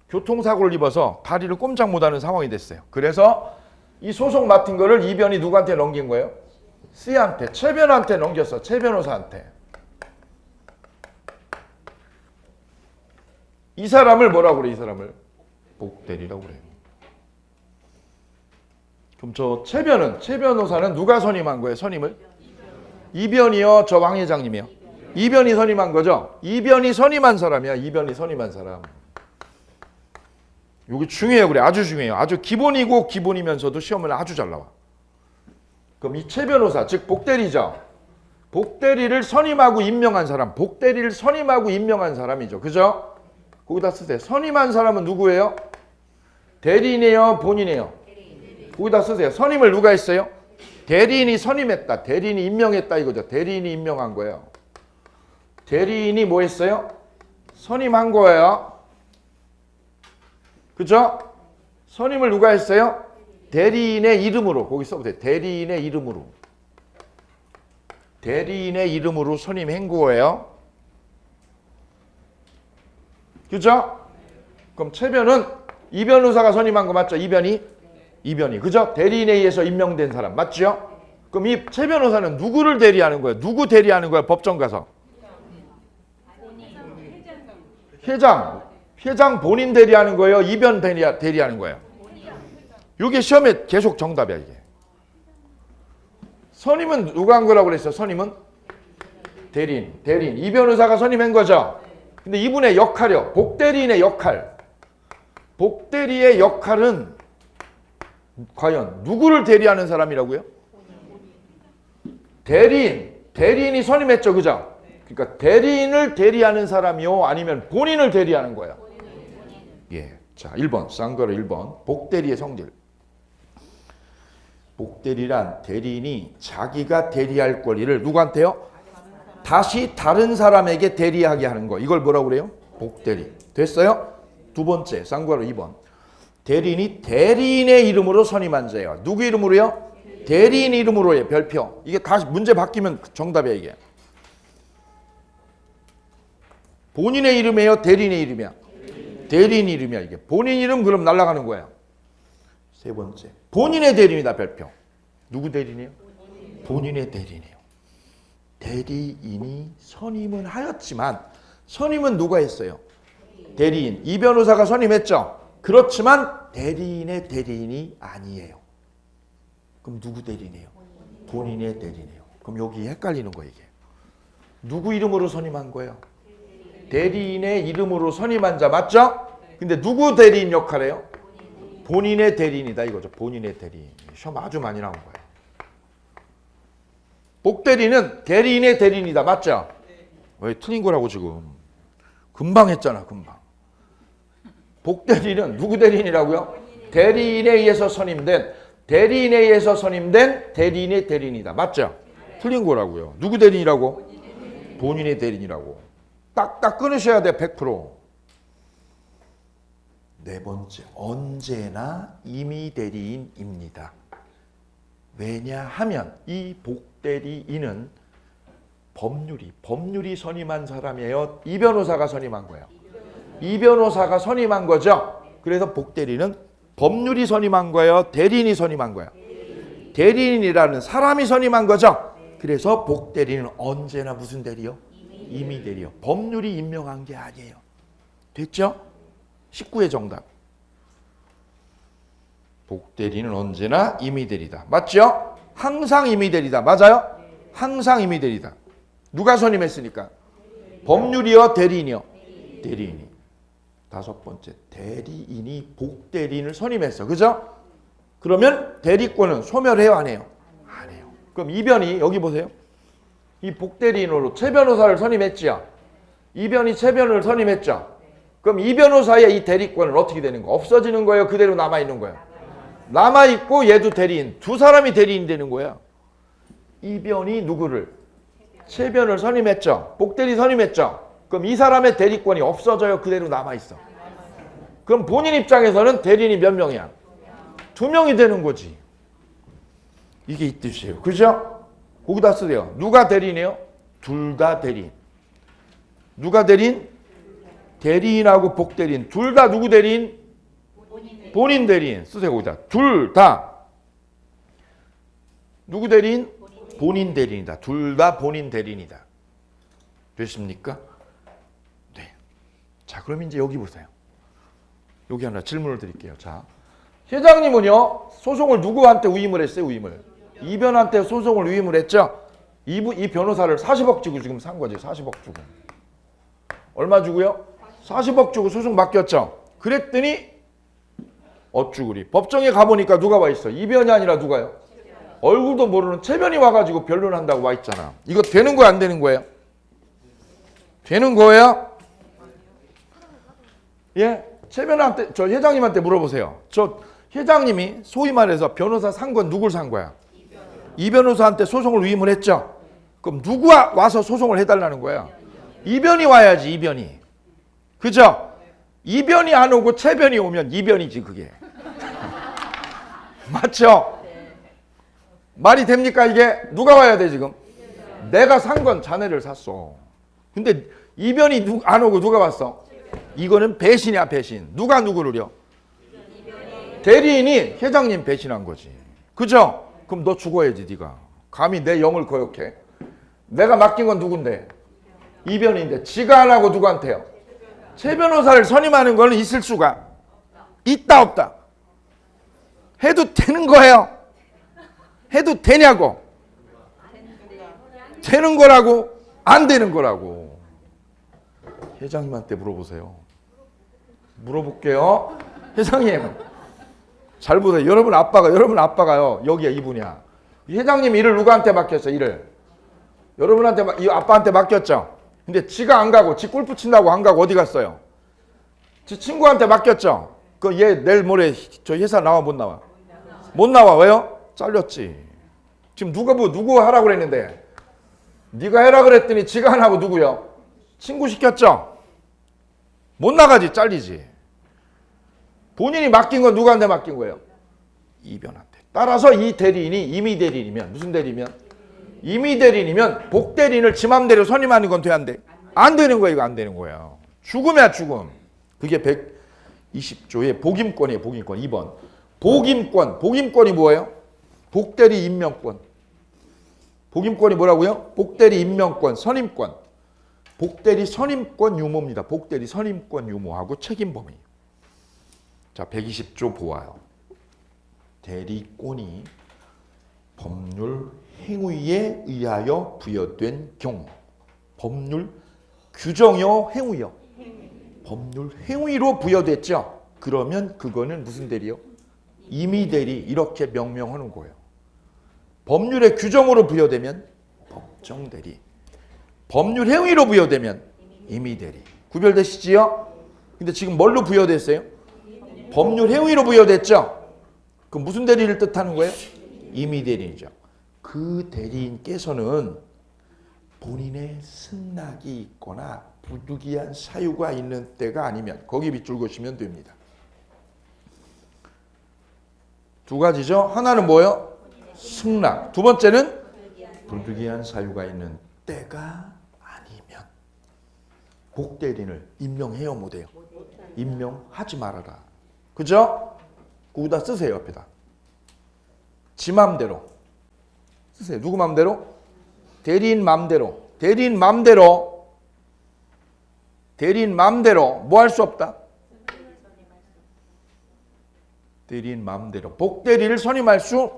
교통사고를 입어서 다리를 꼼짝 못하는 상황이 됐어요. 그래서 이 소송 맡은 거를 이변이 누구한테 넘긴 거예요? C한테, 최 변호사한테 넘겼어. 최 변호사한테. 이 사람을 뭐라고 그래? 이 사람을 복대리라고 그래요. 그럼 최 변호사는 누가 선임한 거예요? 선임을? 이변이요? 저 왕 회장님이요? 이변이 선임한 거죠? 이변이 선임한 사람이야. 이변이 선임한 사람. 이게 중요해요. 그래. 아주 중요해요. 아주 기본이면서도 시험은 아주 잘 나와. 그럼 이 최 변호사, 즉 복대리죠? 복대리를 선임하고 임명한 사람. 복대리를 선임하고 임명한 사람이죠. 그죠? 거기다 쓰세요. 선임한 사람은 누구예요? 대리인이에요? 본인이에요? 거기다 쓰세요. 선임을 누가 했어요? 대리인이 선임했다. 대리인이 임명했다 이거죠. 대리인이 임명한 거예요. 대리인이 뭐 했어요? 선임한 거예요. 그죠? 선임을 누가 했어요? 대리인의 이름으로. 거기 써보세요. 대리인의 이름으로. 대리인의 이름으로 선임한 거예요. 그죠? 그럼 최변은 이 변호사가 선임한 거 맞죠? 이변이? 그죠? 대리인에 의해서 임명된 사람 맞죠? 그럼 이 최 변호사는 누구를 대리하는 거예요? 누구 대리하는 거예요? 법정 가서? 회장 본인 대리하는 거예요? 이변 대리하는 거예요? 이게 시험에 계속 정답이야 이게. 선임은 누가 한 거라고 그랬어요? 선임은? 대리인. 이 변호사가 선임한 거죠? 근데 이분의 역할이요. 복대리인의 역할. 복대리의 역할은 과연 누구를 대리하는 사람이라고요? 대리인이 선임했죠. 그죠? 그러니까 대리인을 대리하는 사람이요? 아니면 본인을 대리하는 거예요? 예. 자, 1번. 쌍거로 1번. 복대리의 성질. 복대리란 대리인이 자기가 대리할 권리를 누구한테요? 다시 다른 사람에게 대리하게 하는 거. 이걸 뭐라고 그래요? 복대리. 됐어요? 두 번째. 쌍거로 2번. 대리인이 대리인의 이름으로 선임한 자예요. 누구 이름으로요? 대리인 이름으로의 별표. 이게 다시 문제 바뀌면 정답이야 이게. 본인의 이름이에요? 대리인의 이름이야? 대리인 이름이야 이게. 본인 이름 그럼 날아가는 거예요. 세 번째. 본인의 대리인이다 별표. 누구 대리인이에요? 본인의 대리인이에요. 대리인이 선임은 하였지만 선임은 누가 했어요? 대리인. 이 변호사가 선임했죠? 그렇지만 대리인의 대리인이 아니에요. 그럼 누구 대리인이에요? 본인의 대리인이에요. 그럼 여기 헷갈리는 거예요 이게. 누구 이름으로 선임한 거예요? 대리인의 이름으로 선임한 자 맞죠? 근데 누구 대리인 역할이에요? 본인의 대리인이다 이거죠. 본인의 대리인. 시험 아주 많이 나온 거예요. 복대리는 대리인의 대리인이다. 맞죠? 왜 틀린 거라고 지금. 금방 했잖아. 금방. 복대리는 누구 대리인이라고요? 대리인에 의해서 선임된 대리인의 대리인이다. 맞죠? 틀린 거라고요. 누구 대리인이라고? 본인의 대리인이라고. 딱딱 끊으셔야 돼. 100%. 네 번째, 언제나 임의 대리인입니다. 왜냐하면 이 복대리인은 법률이 선임한 사람이에요. 이 변호사가 선임한 거예요. 이 변호사가 선임한 거죠. 그래서 복대리는 법률이 선임한 거예요. 대리인이 선임한 거예요. 대리인이라는 사람이 선임한 거죠. 그래서 복대리는 언제나 무슨 대리요? 임의 대리요. 법률이 임명한 게 아니에요. 됐죠? 19의 정답. 복대리는 언제나 임의 대리다. 맞죠? 항상 임의 대리다. 맞아요? 항상 임의 대리다. 누가 선임했으니까? 법률이요? 대리인이요? 대리인이. 다섯 번째, 대리인이 복대리인을 선임했어. 그죠? 그러면 대리권은 소멸해요? 안 해요? 안 해요. 그럼 이변이 여기 보세요. 이 복대리인으로 최 변호사를 선임했지요. 이변이 최 변호를 선임했죠. 그럼 이 변호사의 이 대리권은 어떻게 되는 거예요? 없어지는 거예요? 그대로 남아있는 거예요? 남아있고 얘도 대리인. 두 사람이 대리인 되는 거예요. 이변이 누구를? 최 변을 선임했죠. 복대리 선임했죠. 그럼 이 사람의 대리권이 없어져요? 그대로 남아있어? 그럼 본인 입장에서는 대리인이 몇 명이야? 2명이 되는 거지. 이게 이 뜻이에요. 그죠? 거기다 쓰세요. 누가 대리인이에요? 둘 다 대리인. 누가 대리인? 대리인하고 복대리인. 둘 다 누구 대리인? 본인 대리인. 쓰세요. 거기다. 둘 다. 누구 대리인? 본인 대리인이다. 둘 다 본인 대리인이다. 됐습니까? 네. 자, 그럼 이제 여기 보세요. 여기 하나 질문을 드릴게요. 자, 회장님은요, 소송을 누구한테 위임을 했어요? 위임을. 이변한테 소송을 위임을 했죠? 이 변호사를 40억 주고 지금 산 거지. 40억 주고. 얼마 주고요? 40억 주고 소송 맡겼죠? 그랬더니 어쭈구리. 법정에 가보니까 누가 와 있어? 이변이 아니라 누가요? 얼굴도 모르는 최변이 와가지고 변론한다고 와 있잖아. 이거 되는 거야, 안 되는 거예요? 되는 거예요? 예? 최변한테, 저 회장님한테 물어보세요. 저 회장님이 소위 말해서 변호사 산 건 누굴 산 거야? 이 변호사한테 소송을 위임을 했죠? 그럼 누가 와서 소송을 해달라는 거야? 이변이 와야지, 이변이. 그죠? 이변이 안 오고 최변이 오면 이변이지, 그게. 맞죠? 말이 됩니까, 이게? 누가 와야 돼, 지금? 내가 산 건 자네를 샀어. 근데 이변이 안 오고 누가 왔어? 이거는 배신이야, 배신. 누가 누구를요? 대리인이 회장님 배신한 거지. 그죠? 그럼 너 죽어야지, 네가. 감히 내 영을 거역해. 내가 맡긴 건 누군데? 이변인데. 지가 안 하고 누구한테요? 최 변호사를 선임하는 거는 있을 수가 있다, 없다? 해도 되는 거예요. 해도 되냐고. 되는 거라고, 안 되는 거라고. 회장님한테 물어보세요. 물어볼게요. 회장님, 잘 보세요. 여러분 아빠가요. 여기야, 이분이야. 회장님 일을 누구한테 맡겼어, 일을? 여러분한테, 이 아빠한테 맡겼죠? 근데 지가 안 가고, 지 골프 친다고 안 가고 어디 갔어요? 지 친구한테 맡겼죠? 얘 내일 모레 저 회사 나와, 못 나와? 못 나와. 왜요? 잘렸지. 지금 누구 하라고 그랬는데? 네가 해라 그랬더니 지가 안 하고 누구요? 친구 시켰죠? 못 나가지, 잘리지. 본인이 맡긴 건 누구한테 맡긴 거예요? 이변한테. 따라서 이 대리인이 임의 대리인이면, 무슨 대리면? 임의 대리인이면 복대리인을 지 맘대로 선임하는 건 돼, 안 돼? 안 되는 거예요. 이거 안 되는 거예요. 죽음이야, 죽음. 그게 120조의 복임권이에요. 복임권. 2번. 복임권. 복임권이 뭐예요? 복대리 임명권. 복임권이 뭐라고요? 복대리 임명권, 선임권. 복대리 선임권 유무입니다. 복대리 선임권 유무하고 책임 범위. 자, 120조 보아요. 대리권이 법률 행위에 의하여 부여된 경우. 법률 규정이요, 행위요? 법률 행위로 부여됐죠? 그러면 그거는 무슨 대리요? 임의 대리. 이렇게 명명하는 거예요. 법률의 규정으로 부여되면 법정 대리. 법률 행위로 부여되면 임의 대리. 구별되시지요? 근데 지금 뭘로 부여됐어요? 법률 행위로 부여됐죠? 그럼 무슨 대리를 뜻하는 거예요? 임의 대리인이죠. 그 대리인께서는 본인의 승낙이 있거나 부득이한 사유가 있는 때가 아니면 거기 밑줄 그시면 됩니다. 두 가지죠. 하나는 뭐예요? 승낙. 두 번째는 부득이한 사유가 있는 때가 아니면 복대리인을 임명해요, 못해요? 임명하지 말아라. 그죠? 거기다 쓰세요, 옆에다. 지 맘대로 쓰세요. 누구 맘대로? 대리인 맘대로. 대리인 맘대로. 대리인 맘대로 뭐 할 수 없다? 대리인 맘대로 복대리를 선임할 수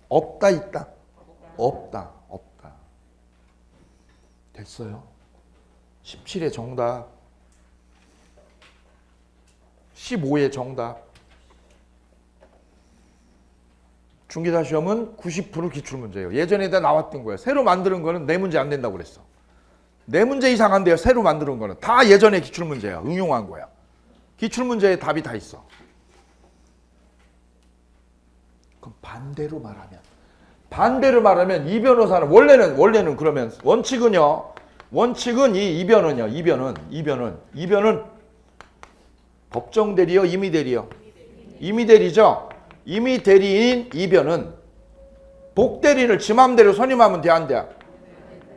없다, 있다? 없다, 없다. 됐어요. 17의 정답, 15의 정답. 중개사 시험은 90% 기출문제예요. 예전에 다 나왔던 거예요. 새로 만드는 거는 네 문제 안 된다고 그랬어. 네 문제 이상 안 돼요. 새로 만드는 거는 다 예전에 기출문제야. 응용한 거야. 기출문제에 답이 다 있어. 그럼 반대로 말하면 이 변호사는 원래는 그러면 원칙은 이 이변은 법정 대리요, 임의 대리요? 임의 대리죠. 임의 대리인 이변은 복 대리인을 지 맘대로 선임하면 돼, 안 돼?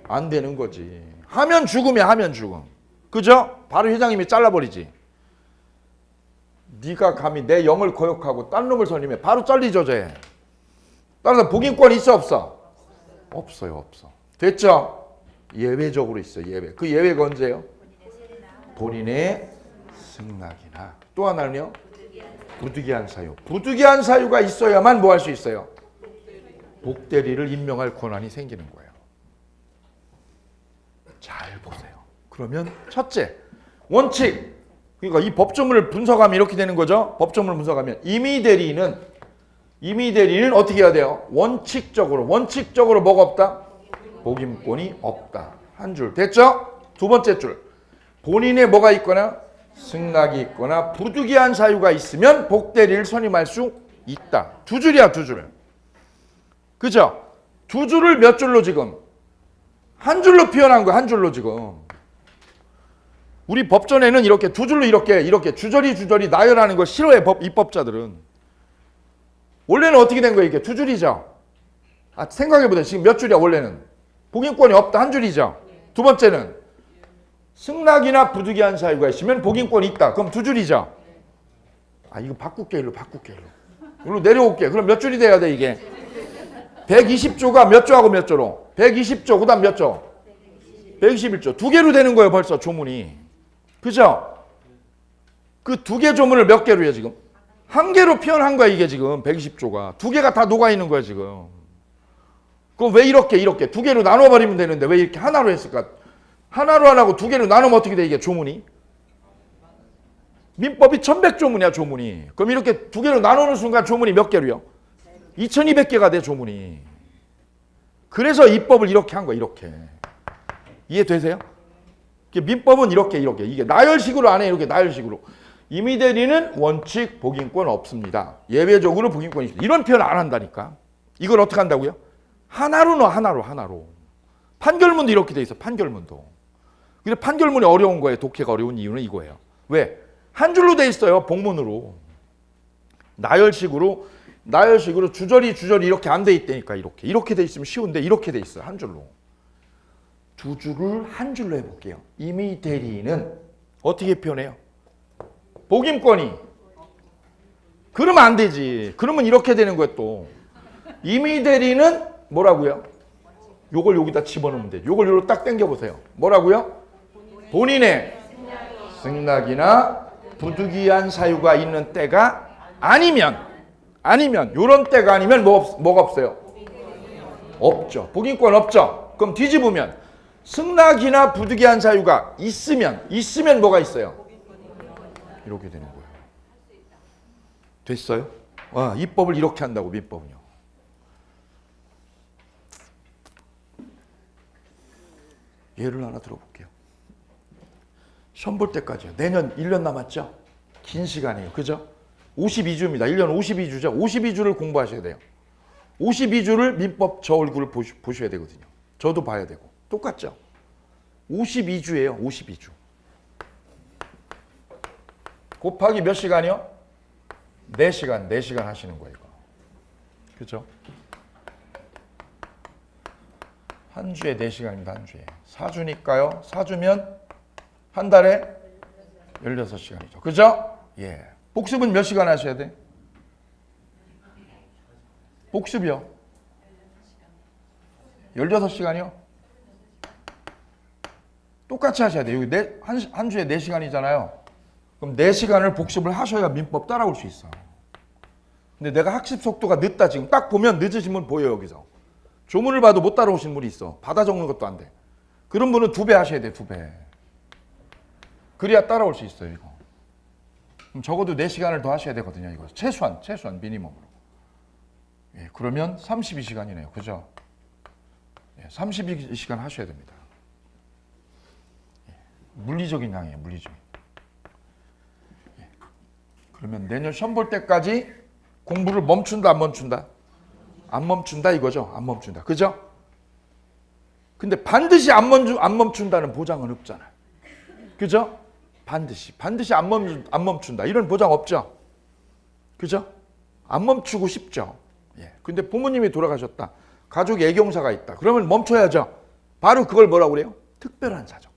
안 되는 거지. 하면 죽음이야, 하면 죽음. 그죠? 바로 회장님이 잘라버리지. 네가 감히 내 영을 거역하고 딴 놈을 선임해. 바로 잘리죠, 쟤. 따라서 복인권 있어, 없어? 없어요, 없어. 됐죠? 예외적으로 있어요, 예외. 그 예외가 언제예요? 본인의 승낙이나 또 하나는요? 부득이한 사유. 부득이한 사유가 있어야만 뭐 할 수 있어요? 복대리를 임명할 권한이 생기는 거예요. 잘 보세요. 그러면 첫째, 원칙. 그러니까 이 법조문을 분석하면 이렇게 되는 거죠. 법조문을 분석하면 임의 대리인은 어떻게 해야 돼요? 원칙적으로 뭐가 없다? 복임권이 없다. 한 줄. 됐죠? 두 번째 줄. 본인의 뭐가 있거나 승낙이 있거나 부득이한 사유가 있으면 복대리를 선임할 수 있다. 두 줄이야, 두 줄. 그죠? 두 줄을 몇 줄로 지금? 한 줄로 표현한 거야, 한 줄로 지금. 우리 법전에는 이렇게 두 줄로 이렇게 주저리 나열하는 거 싫어해, 입법자들은. 원래는 어떻게 된 거예요, 이게? 두 줄이죠? 생각해보세요. 지금 몇 줄이야, 원래는? 복인권이 없다, 한 줄이죠? 두 번째는 승낙이나 부득이한 사유가 있으면 복인권이 있다. 그럼 두 줄이죠? 이거 바꿀게, 일로. 일로 내려올게. 그럼 몇 줄이 돼야 돼, 이게? 120조가 몇 조하고 몇 조로? 120조, 그 다음 몇 조? 121조. 두 개로 되는 거예요, 벌써 조문이. 그죠? 그 두 개 조문을 몇 개로 해요, 지금? 한 개로 표현한 거야, 이게 지금. 120조가. 두 개가 다 녹아있는 거야, 지금. 그럼 왜 이렇게 두 개로 나눠버리면 되는데 왜 이렇게 하나로 했을까? 하나로 안 하고 두 개로 나누면 어떻게 돼, 이게 조문이? 민법이 1100조문이야, 조문이. 그럼 이렇게 두 개로 나누는 순간 조문이 몇 개로요? 2200개가 돼, 조문이. 그래서 입법을 이렇게 한 거야, 이렇게. 이해되세요? 민법은 이렇게. 이게 나열식으로 안 해, 이렇게 나열식으로. 임의 대리는 원칙 복인권 없습니다. 예외적으로 복인권이 있습니다. 이런 표현 안 한다니까. 이걸 어떻게 한다고요? 하나로 넣어, 하나로. 판결문도 이렇게 돼 있어, 판결문도. 근데 판결문이 어려운 거예요. 독해가 어려운 이유는 이거예요. 왜? 한 줄로 돼 있어요, 복문으로. 나열식으로 주저리 이렇게 안 돼 있다니까, 이렇게 돼 있으면 쉬운데 이렇게 돼 있어요, 한 줄로. 두 줄을 한 줄로 해볼게요. 임의 대리인은 어떻게 표현해요? 복임권이. 그러면 안 되지. 그러면 이렇게 되는 거예요, 또. 임의 대리인은 뭐라고요? 요걸 여기다 집어넣으면 돼요. 요걸 여기로 딱 당겨보세요. 뭐라고요? 본인의 승낙이나 부득이한 사유가 있는 때가 아니면 요런 때가 아니면 뭐가 없어요? 없죠. 복인권 없죠. 그럼 뒤집으면 승낙이나 부득이한 사유가 있으면 뭐가 있어요? 이렇게 되는 거예요. 됐어요? 입법을 이렇게 한다고, 민법은요. 예를 하나 들어볼게요. 시험 볼 때까지요. 내년 1년 남았죠? 긴 시간이에요. 그죠? 52주입니다. 1년 52주죠. 52주를 공부하셔야 돼요. 52주를 민법 저 얼굴을 보셔야 되거든요. 저도 봐야 되고. 똑같죠? 52주예요. 52주. 곱하기 몇 시간이요? 4시간. 4시간 하시는 거예요. 이거. 그죠? 한 주에 4시간입니다. 한 주에. 4주니까요. 4주면 한 달에 16시간이죠. 그죠? 예. 복습은 몇 시간 하셔야 돼? 복습이요? 16시간이요? 똑같이 하셔야 돼요. 여기 한 주에 4시간이잖아요. 그럼 4시간을 복습을 하셔야 민법 따라올 수 있어. 근데 내가 학습 속도가 늦다 지금 딱 보면 늦으신 분 보여요. 여기서. 조문을 봐도 못 따라오신 분이 있어. 받아 적는 것도 안 돼. 그런 분은 2배 하셔야 돼. 2배. 그래야 따라올 수 있어요. 이거. 그럼 적어도 4시간을 더 하셔야 되거든요. 이거 최소한 미니멈으로. 예, 그러면 32시간이네요. 그죠? 예, 32시간 하셔야 됩니다. 예, 물리적인 양이에요. 물리적인. 예, 그러면 내년 시험 볼 때까지 공부를 멈춘다 안 멈춘다? 안 멈춘다 이거죠. 안 멈춘다. 그죠? 근데 반드시 안 멈춘다는 보장은 없잖아요. 그죠? 반드시 안 멈춘다. 이런 보장 없죠. 그죠? 안 멈추고 싶죠. 예. 근데 부모님이 돌아가셨다. 가족에 애경사가 있다. 그러면 멈춰야죠. 바로 그걸 뭐라고 그래요? 특별한 사정.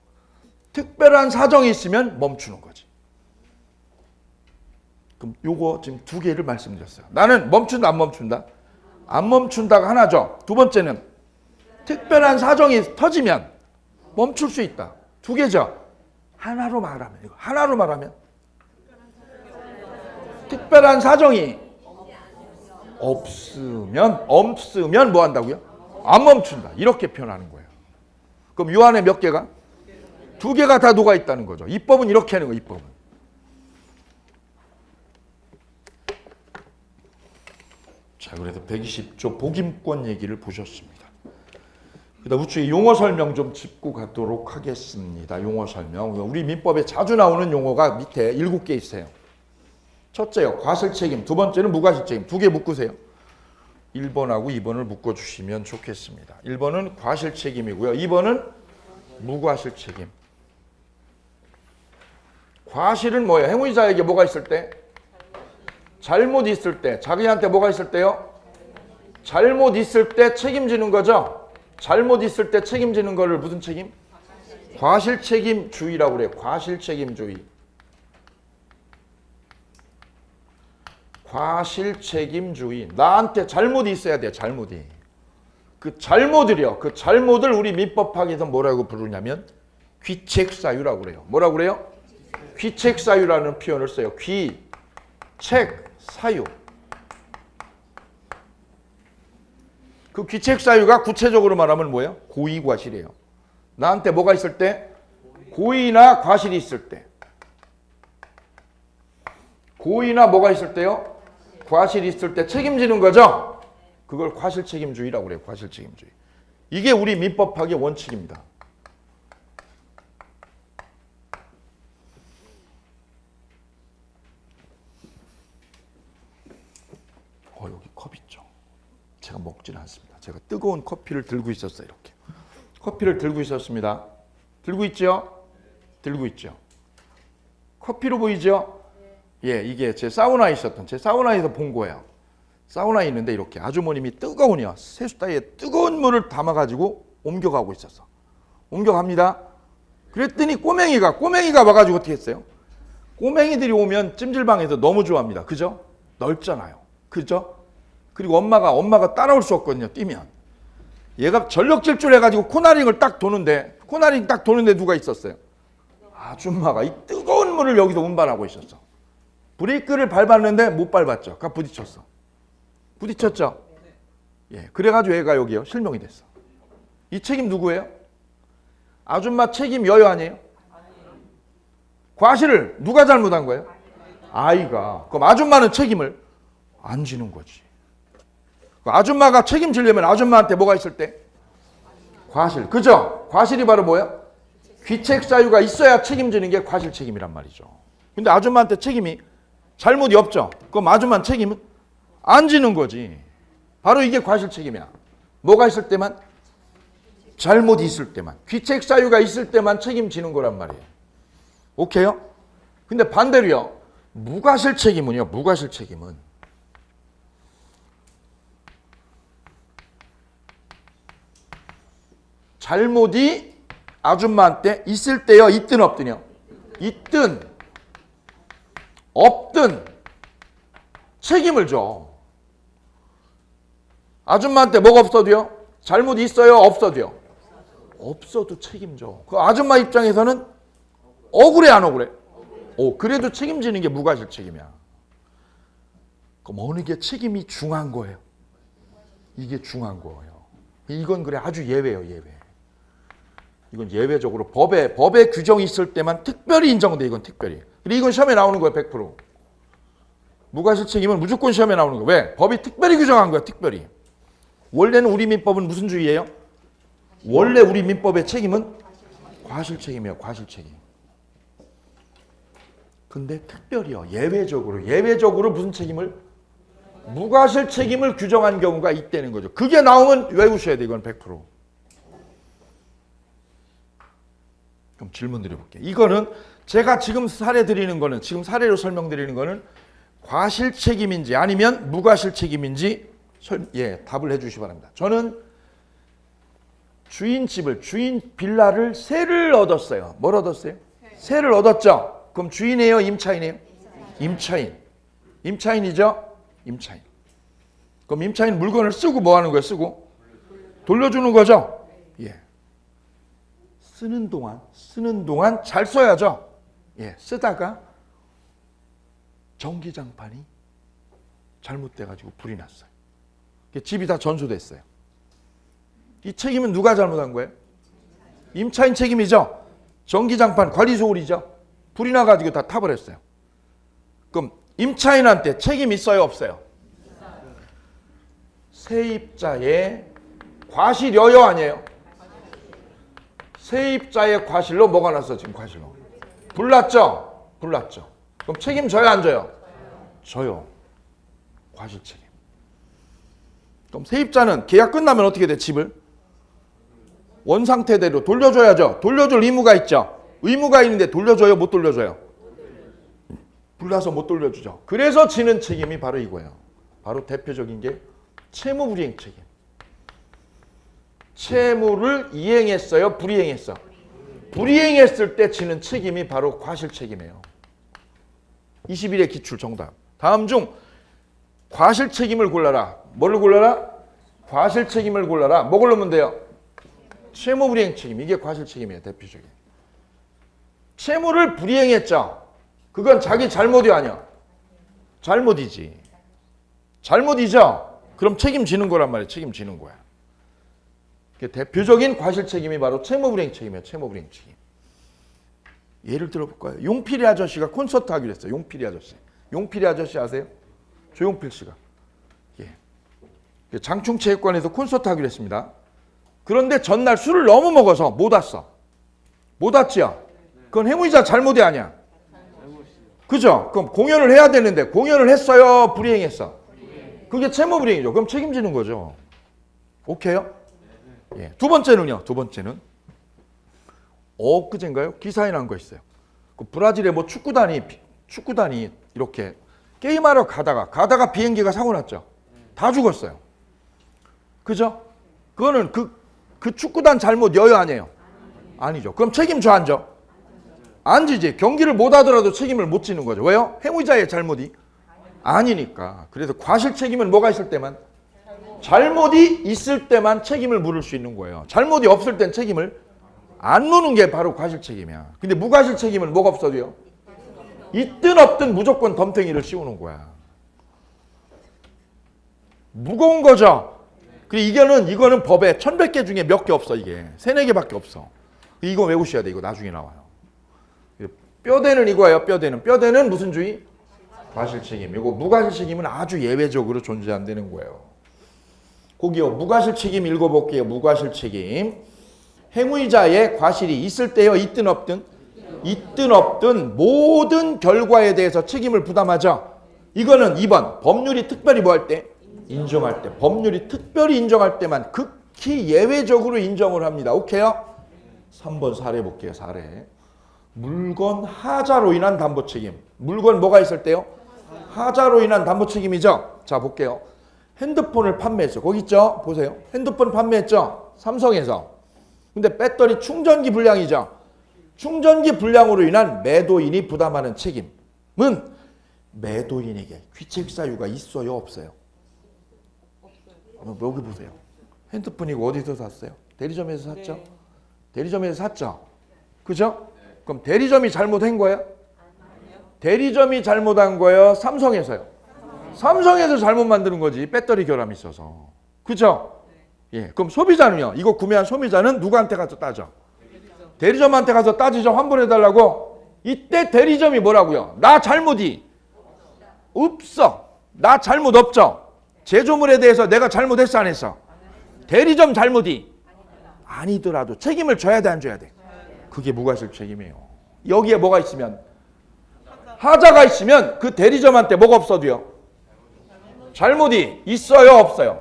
특별한 사정이 있으면 멈추는 거지. 그럼 요거 지금 2개를 말씀드렸어요. 나는 멈춘다 안 멈춘다? 안 멈춘다가 하나죠. 2번째는 특별한 사정이 터지면 멈출 수 있다. 2개죠. 하나로 말하면 특별한 사정이 없으면 뭐 한다고요? 안 멈춘다. 이렇게 표현하는 거예요. 그럼 요 안에 몇 개가? 2개가 다 녹아 있다는 거죠. 입법은 이렇게 하는 거예요. 입법은. 자, 그래서 120조 복임권 얘기를 보셨습니다. 그다음 우측에 용어 설명 좀 짚고 가도록 하겠습니다. 용어 설명. 우리 민법에 자주 나오는 용어가 밑에 7개 있어요. 첫째요, 과실 책임. 2번째는 무과실 책임. 2개 묶으세요. 1번하고 2번을 묶어주시면 좋겠습니다. 1번은 과실 책임이고요. 2번은 무과실 책임. 과실은 뭐예요? 행위자에게 뭐가 있을 때? 잘못 있을 때. 자기한테 뭐가 있을 때요? 잘못 있을 때 책임지는 거죠. 잘못 있을 때 책임지는 거를 무슨 책임? 과실 책임주의라고 그래요. 과실 책임주의. 과실 책임주의. 나한테 잘못이 있어야 돼요. 잘못이. 그 잘못을요. 그 잘못을 우리 민법학에서 뭐라고 부르냐면 귀책사유라고 그래요. 뭐라고 그래요? 귀책사유라는 표현을 써요. 귀책사유. 그 귀책사유가 구체적으로 말하면 뭐예요? 고의과실이에요. 나한테 뭐가 있을 때? 고의나 과실이 있을 때. 고의나 뭐가 있을 때요? 과실이 있을 때 책임지는 거죠? 그걸 과실책임주의라고 그래요. 과실책임주의. 이게 우리 민법학의 원칙입니다. 여기 컵 있죠. 제가 먹지는 않습니다. 제가 뜨거운 커피를 들고 있었어요. 이렇게. 커피를 들고 있었습니다. 들고 있죠? 들고 있죠. 커피로 보이죠? 예, 이게 제 사우나에 있었던, 제 사우나에서 본 거예요. 사우나에 있는데 이렇게 아주머님이 뜨거운요. 세숫다에 뜨거운 물을 담아가지고 옮겨가고 있었어. 옮겨갑니다. 그랬더니 꼬맹이가 와가지고 어떻게 했어요? 꼬맹이들이 오면 찜질방에서 너무 좋아합니다. 그죠? 넓잖아요. 그죠? 그리고 엄마가 따라올 수 없거든요. 뛰면. 얘가 전력 질주해가지고 코너링을 딱 도는데 누가 있었어요? 아줌마가 이 뜨거운 물을 여기서 운반하고 있었어. 브레이크를 밟았는데 못 밟았죠. 그러니까 부딪혔어. 부딪혔죠? 예. 그래가지고 얘가 여기요. 실명이 됐어. 이 책임 누구예요? 아줌마 책임 여유 아니에요? 과실을 누가 잘못한 거예요? 아이가. 그럼 아줌마는 책임을 안 지는 거지. 아줌마가 책임지려면 아줌마한테 뭐가 있을 때? 과실. 그죠? 과실이 바로 뭐야? 귀책 사유가 있어야 책임지는 게 과실 책임이란 말이죠. 근데 아줌마한테 책임이 잘못이 없죠. 그럼 아줌마 책임은 안 지는 거지. 바로 이게 과실 책임이야. 뭐가 있을 때만? 잘못이 있을 때만. 귀책 사유가 있을 때만 책임지는 거란 말이에요. 오케이요? 근데 반대로요. 무과실 책임은요. 무과실 책임은 잘못이 아줌마한테 있을 때요. 있든 없든요. 있든 없든 책임을 져. 아줌마한테 뭐가 없어도요? 잘못이 있어요? 없어도요? 없어도 책임져. 그 아줌마 입장에서는 억울해 안 억울해? 그래도 책임지는 게 무과실 책임이야. 그럼 어느 게 책임이 중한 거예요? 이게 중한 거예요. 이건 그래 아주 예외예요. 예외. 이건 예외적으로 법에 규정이 있을 때만 특별히 인정돼. 이건 특별히. 그리고 이건 시험에 나오는 거예요. 100%. 무과실 책임은 무조건 시험에 나오는 거예요. 왜? 법이 특별히 규정한 거야. 특별히. 원래는 우리 민법은 무슨 주의예요? 원래 우리 민법의 책임은 과실 책임이에요. 과실 책임. 근데 특별히요. 예외적으로 무슨 책임을? 무과실 책임을 규정한 경우가 있다는 거죠. 그게 나오면 외우셔야 돼. 이건 100%. 그럼 질문 드려볼게요. 이거는 제가 지금 지금 사례로 설명드리는 거는 과실 책임인지 아니면 무과실 책임인지 답을 해주시기 바랍니다. 저는 주인 빌라를 세를 얻었어요. 뭘 얻었어요? 세를 얻었죠. 그럼 주인이에요? 임차인이에요? 임차인이죠? 임차인. 그럼 임차인 물건을 쓰고 뭐 하는 거예요? 쓰고 돌려주는 거죠? 예. 쓰는 동안 잘 써야죠. 예. 쓰다가 전기장판이 잘못돼가지고 불이 났어요. 집이 다 전소됐어요. 이 책임은 누가 잘못한 거예요? 임차인 책임이죠. 전기장판 관리소홀이죠. 불이 나가지고 다 타버렸어요. 그럼 임차인한테 책임 있어요? 없어요? 세입자의 과실여요? 아니에요? 세입자의 과실로 뭐가 났어? 지금 과실로 불났죠? 그럼 책임 져요? 안 져요? 져요. 과실 책임. 그럼 세입자는 계약 끝나면 어떻게 돼? 집을 원상태대로 돌려줘야죠. 돌려줄 의무가 있죠. 의무가 있는데 돌려줘요? 못 돌려줘요? 불나서 못 돌려주죠. 그래서 지는 책임이 바로 이거예요. 바로 대표적인 게 채무불이행 책임. 채무를 이행했어요? 불이행했어? 불이행했을 때 지는 책임이 바로 과실 책임이에요. 21의 기출 정답. 다음 중 과실 책임을 골라라. 뭐를 골라라? 과실 책임을 골라라. 뭐 고르면 돼요? 채무불이행 책임. 이게 과실 책임이에요. 대표적인. 채무를 불이행했죠. 그건 자기 잘못이 아니야. 잘못이지. 잘못이죠. 그럼 책임지는 거란 말이에요. 책임지는 거야. 대표적인 과실 책임이 바로 채무불이행 책임이에요. 채무불이행 책임. 예를 들어볼까요? 용필이 아저씨가 콘서트 하기로 했어요. 용필이 아저씨 아세요? 조용필 씨가. 예. 장충체육관에서 콘서트 하기로 했습니다. 그런데 전날 술을 너무 먹어서 못 왔어. 못 왔지요? 그건 행위자 잘못이 아니야. 그죠? 그럼 공연을 해야 되는데 공연을 했어요? 불이행했어? 그게 채무불이행이죠. 그럼 책임지는 거죠. 오케이요? 예. 두 번째는요. 엊그제인가요? 기사에 난 거 있어요. 그 브라질의 뭐 축구단이 이렇게 게임하러 가다가 비행기가 사고 났죠. 다 죽었어요. 그죠? 그거는 그 축구단 잘못여요? 아니에요? 아니죠. 그럼 책임져 안 져? 안 지지. 경기를 못 하더라도 책임을 못 지는 거죠. 왜요? 행위자의 잘못이 아니니까. 그래서 과실 책임은 뭐가 있을 때만? 잘못이 있을 때만 책임을 물을 수 있는 거예요. 잘못이 없을 땐 책임을 안 무는 게 바로 과실 책임이야. 근데 무과실 책임은 뭐가 없어도요? 있든 없든 무조건 덤탱이를 씌우는 거야. 무거운 거죠. 이거는 법에 1100개 중에 몇 개 없어. 이게 3-4개밖에 없어. 이거 외우셔야 돼. 이거 나중에 나와요. 뼈대는 이거예요. 뼈대는 무슨 주의? 과실 책임. 이거 무과실 책임은 아주 예외적으로 존재한다는 거예요. 거기요. 무과실 책임 읽어볼게요. 무과실 책임. 행위자의 과실이 있을 때요, 있든 없든? 있든 없든 모든 결과에 대해서 책임을 부담하죠. 이거는 2번 법률이 특별히 뭐 할 때? 인정할 때. 법률이 특별히 인정할 때만 극히 예외적으로 인정을 합니다. 오케이요? 3번 사례 볼게요. 사례. 물건 하자로 인한 담보 책임. 물건 뭐가 있을 때요? 하자로 인한 담보 책임이죠. 자 볼게요. 핸드폰을 판매했어. 거기 있죠? 보세요. 핸드폰 판매했죠? 삼성에서. 근데 배터리 충전기 불량이죠. 충전기 불량으로 인한 매도인이 부담하는 책임은 매도인에게 귀책 사유가 있어요, 없어요? 여기 보세요. 핸드폰 이거 어디서 샀어요? 대리점에서 샀죠? 네. 대리점에서 샀죠? 그죠? 그럼 대리점이 잘못한 거예요? 대리점이 잘못한 거예요? 삼성에서요? 삼성에서 잘못 만드는 거지. 배터리 결함이 있어서. 그죠? 예. 그럼 소비자는요? 이거 구매한 소비자는 누구한테 가서 따져? 대리점한테 가서 따지죠. 환불해달라고. 이때 대리점이 뭐라고요? 나 잘못이 없어. 나 잘못 없죠. 제조물에 대해서 내가 잘못했어, 안 했어? 대리점 잘못이 아니더라도 책임을 져야 돼, 안 져야 돼? 그게 무과실 책임이에요. 여기에 뭐가 있으면, 하자가 있으면 그 대리점한테 뭐가 없어도요? 잘못이 있어요, 없어요?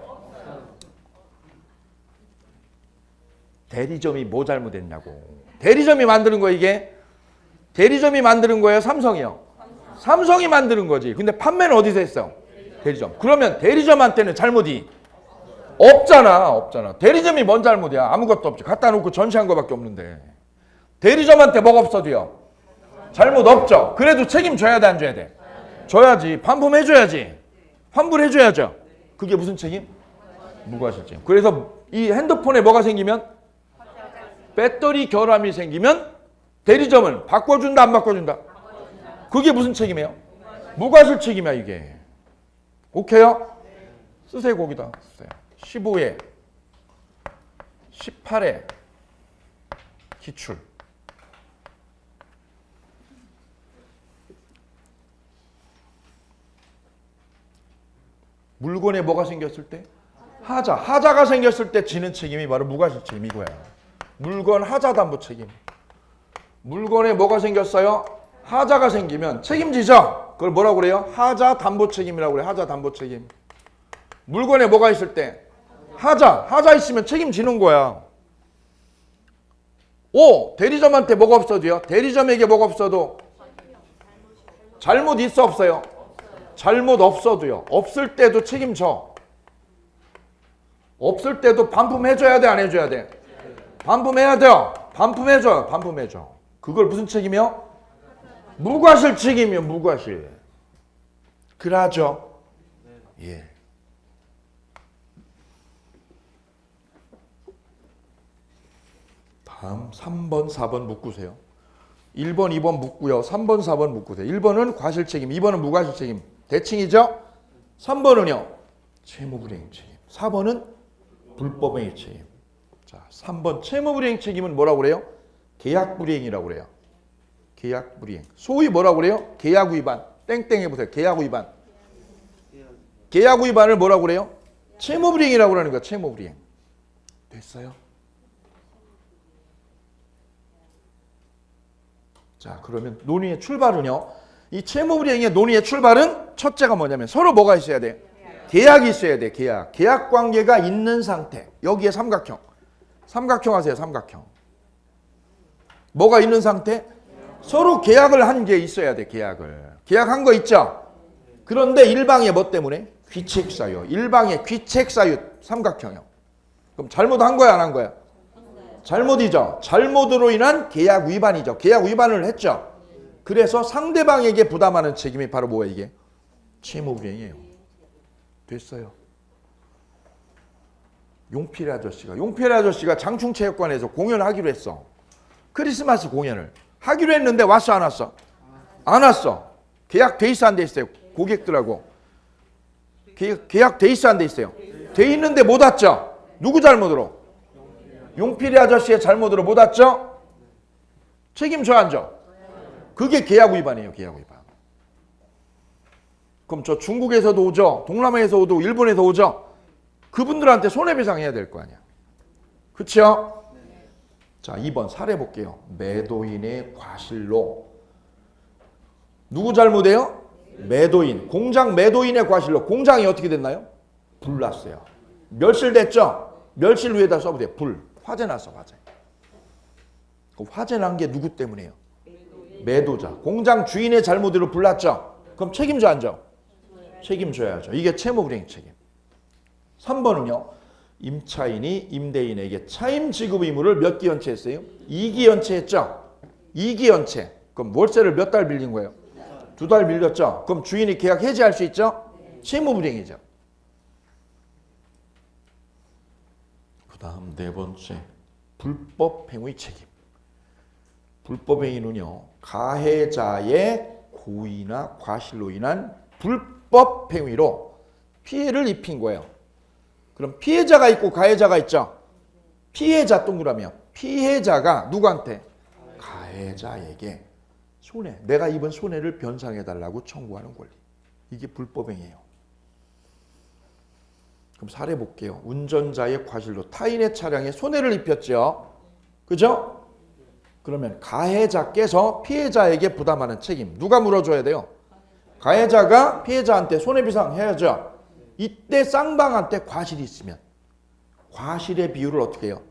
대리점이 뭐 잘못했냐고. 대리점이 만드는 거 이게? 대리점이 만드는 거예요, 삼성이요? 삼성이 만드는 거지. 근데 판매는 어디서 했어요? 대리점. 그러면 대리점한테는 잘못이 없잖아. 없잖아. 대리점이 뭔 잘못이야? 아무것도 없지. 갖다 놓고 전시한 거밖에 없는데. 대리점한테 뭐가 없어도요? 잘못 없죠. 그래도 책임져야 돼, 안 줘야 돼? 줘야지. 반품해줘야지. 환불해줘야죠. 그게 무슨 책임? 무과실 책임. 그래서 이 핸드폰에 뭐가 생기면? 배터리 결함이 생기면 대리점은 바꿔준다, 안 바꿔준다? 그게 무슨 책임이에요? 무과실 책임이야, 이게. 오케이요? 쓰세요, 거기다. 쓰세요. 15회, 18회, 기출. 물건에 뭐가 생겼을 때? 하자. 하자가 생겼을 때 지는 책임이 바로 무과실 책임 이거야. 물건 하자 담보 책임. 물건에 뭐가 생겼어요? 하자가 생기면 책임지죠? 그걸 뭐라고 그래요? 하자 담보 책임이라고 그래요. 하자 담보 책임. 물건에 뭐가 있을 때? 하자 있으면 책임지는 거야. 오, 대리점한테 뭐가 없어도요? 대리점에게 뭐가 없어도 잘못 있어, 없어요? 잘못 없어도요. 없을 때도 책임져. 없을 때도 반품해줘야 돼, 안 해줘야 돼? 반품해야 돼요. 반품해줘요. 반품해줘. 그걸 무슨 책임이요? 무과실 책임이요. 무과실. 그러죠. 예. 다음 3번, 4번 묶으세요. 1번, 2번 묶고요. 3번, 4번 묶으세요. 1번은 과실 책임, 2번은 무과실 책임. 대칭이죠? 3번은요. 채무불이행 책임. 4번은 불법행위 책임. 자, 3번 채무불이행 책임은 뭐라고 그래요? 계약불이행이라고 그래요. 계약불이행. 소위 뭐라고 그래요? 계약 위반. 땡땡 해보세요. 계약 위반. 계약 위반을 뭐라고 그래요? 채무불이행이라고 그러는 거야. 채무불이행. 됐어요? 자, 그러면 논의의 출발은요. 이 채무불이행의 논의의 출발은 첫째가 뭐냐면 서로 뭐가 있어야 돼? 계약이 있어야 돼. 계약. 계약 관계가 있는 상태. 여기에 삼각형. 삼각형 하세요. 삼각형. 뭐가 있는 상태? 서로 계약을 한 게 있어야 돼. 계약을. 계약한 거 있죠? 그런데 일방의 뭐 때문에? 귀책 사유. 일방의 귀책 사유. 삼각형이요. 그럼 잘못한 거야, 안 한 거야? 잘못이죠. 잘못으로 인한 계약 위반이죠. 계약 위반을 했죠. 그래서 상대방에게 부담하는 책임이 바로 뭐예요, 이게? 채무불이행이에요. 됐어요. 용필 아저씨가 장충체육관에서 공연을 하기로 했어. 크리스마스 공연을 하기로 했는데 왔어, 안 왔어? 안 왔어. 계약 돼 있어, 안 돼 있어요? 고객들하고 계약 돼 있어, 안 돼 있어요? 돼 있는데 못 왔죠. 누구 잘못으로? 용필이 아저씨의 잘못으로 못 왔죠? 책임져, 안 져? 그게 계약 위반이에요. 계약 위반. 그럼 저 중국에서도 오죠. 동남아에서 오도 일본에서 오죠. 그분들한테 손해배상 해야 될 거 아니야. 그렇죠? 자, 2번 사례 볼게요. 매도인의 과실로. 누구 잘못이에요? 매도인. 공장 매도인의 과실로. 공장이 어떻게 됐나요? 불났어요. 멸실됐죠? 멸실 위에다 써보세요. 불. 화재 났어, 화재. 그 화재 난 게 누구 때문이에요? 매도자. 공장 주인의 잘못으로 불났죠? 그럼 책임져 안 져? 책임져야죠. 이게 채무불이행 책임. 3번은요. 임차인이 임대인에게 차임 지급 의무를 몇 기연체 했어요? 2기연체 했죠? 2기연체. 그럼 월세를 몇 달 빌린 거예요? 2달 빌렸죠? 그럼 주인이 계약 해지할 수 있죠? 채무불이행이죠. 그 다음 네 번째. 불법행위 책임. 불법행위는요. 가해자의 고의나 과실로 인한 불법행위로 피해를 입힌 거예요. 그럼 피해자가 있고 가해자가 있죠. 피해자 동그라미요. 피해자가 누구한테? 가해자에게 손해. 내가 입은 손해를 변상해달라고 청구하는 권리. 이게 불법행위예요. 그럼 사례 볼게요. 운전자의 과실로 타인의 차량에 손해를 입혔죠. 그죠? 그러면 가해자께서 피해자에게 부담하는 책임. 누가 물어줘야 돼요? 가해자가 피해자한테 손해배상 해야죠. 이때 쌍방한테 과실이 있으면 과실의 비율을 어떻게 해요?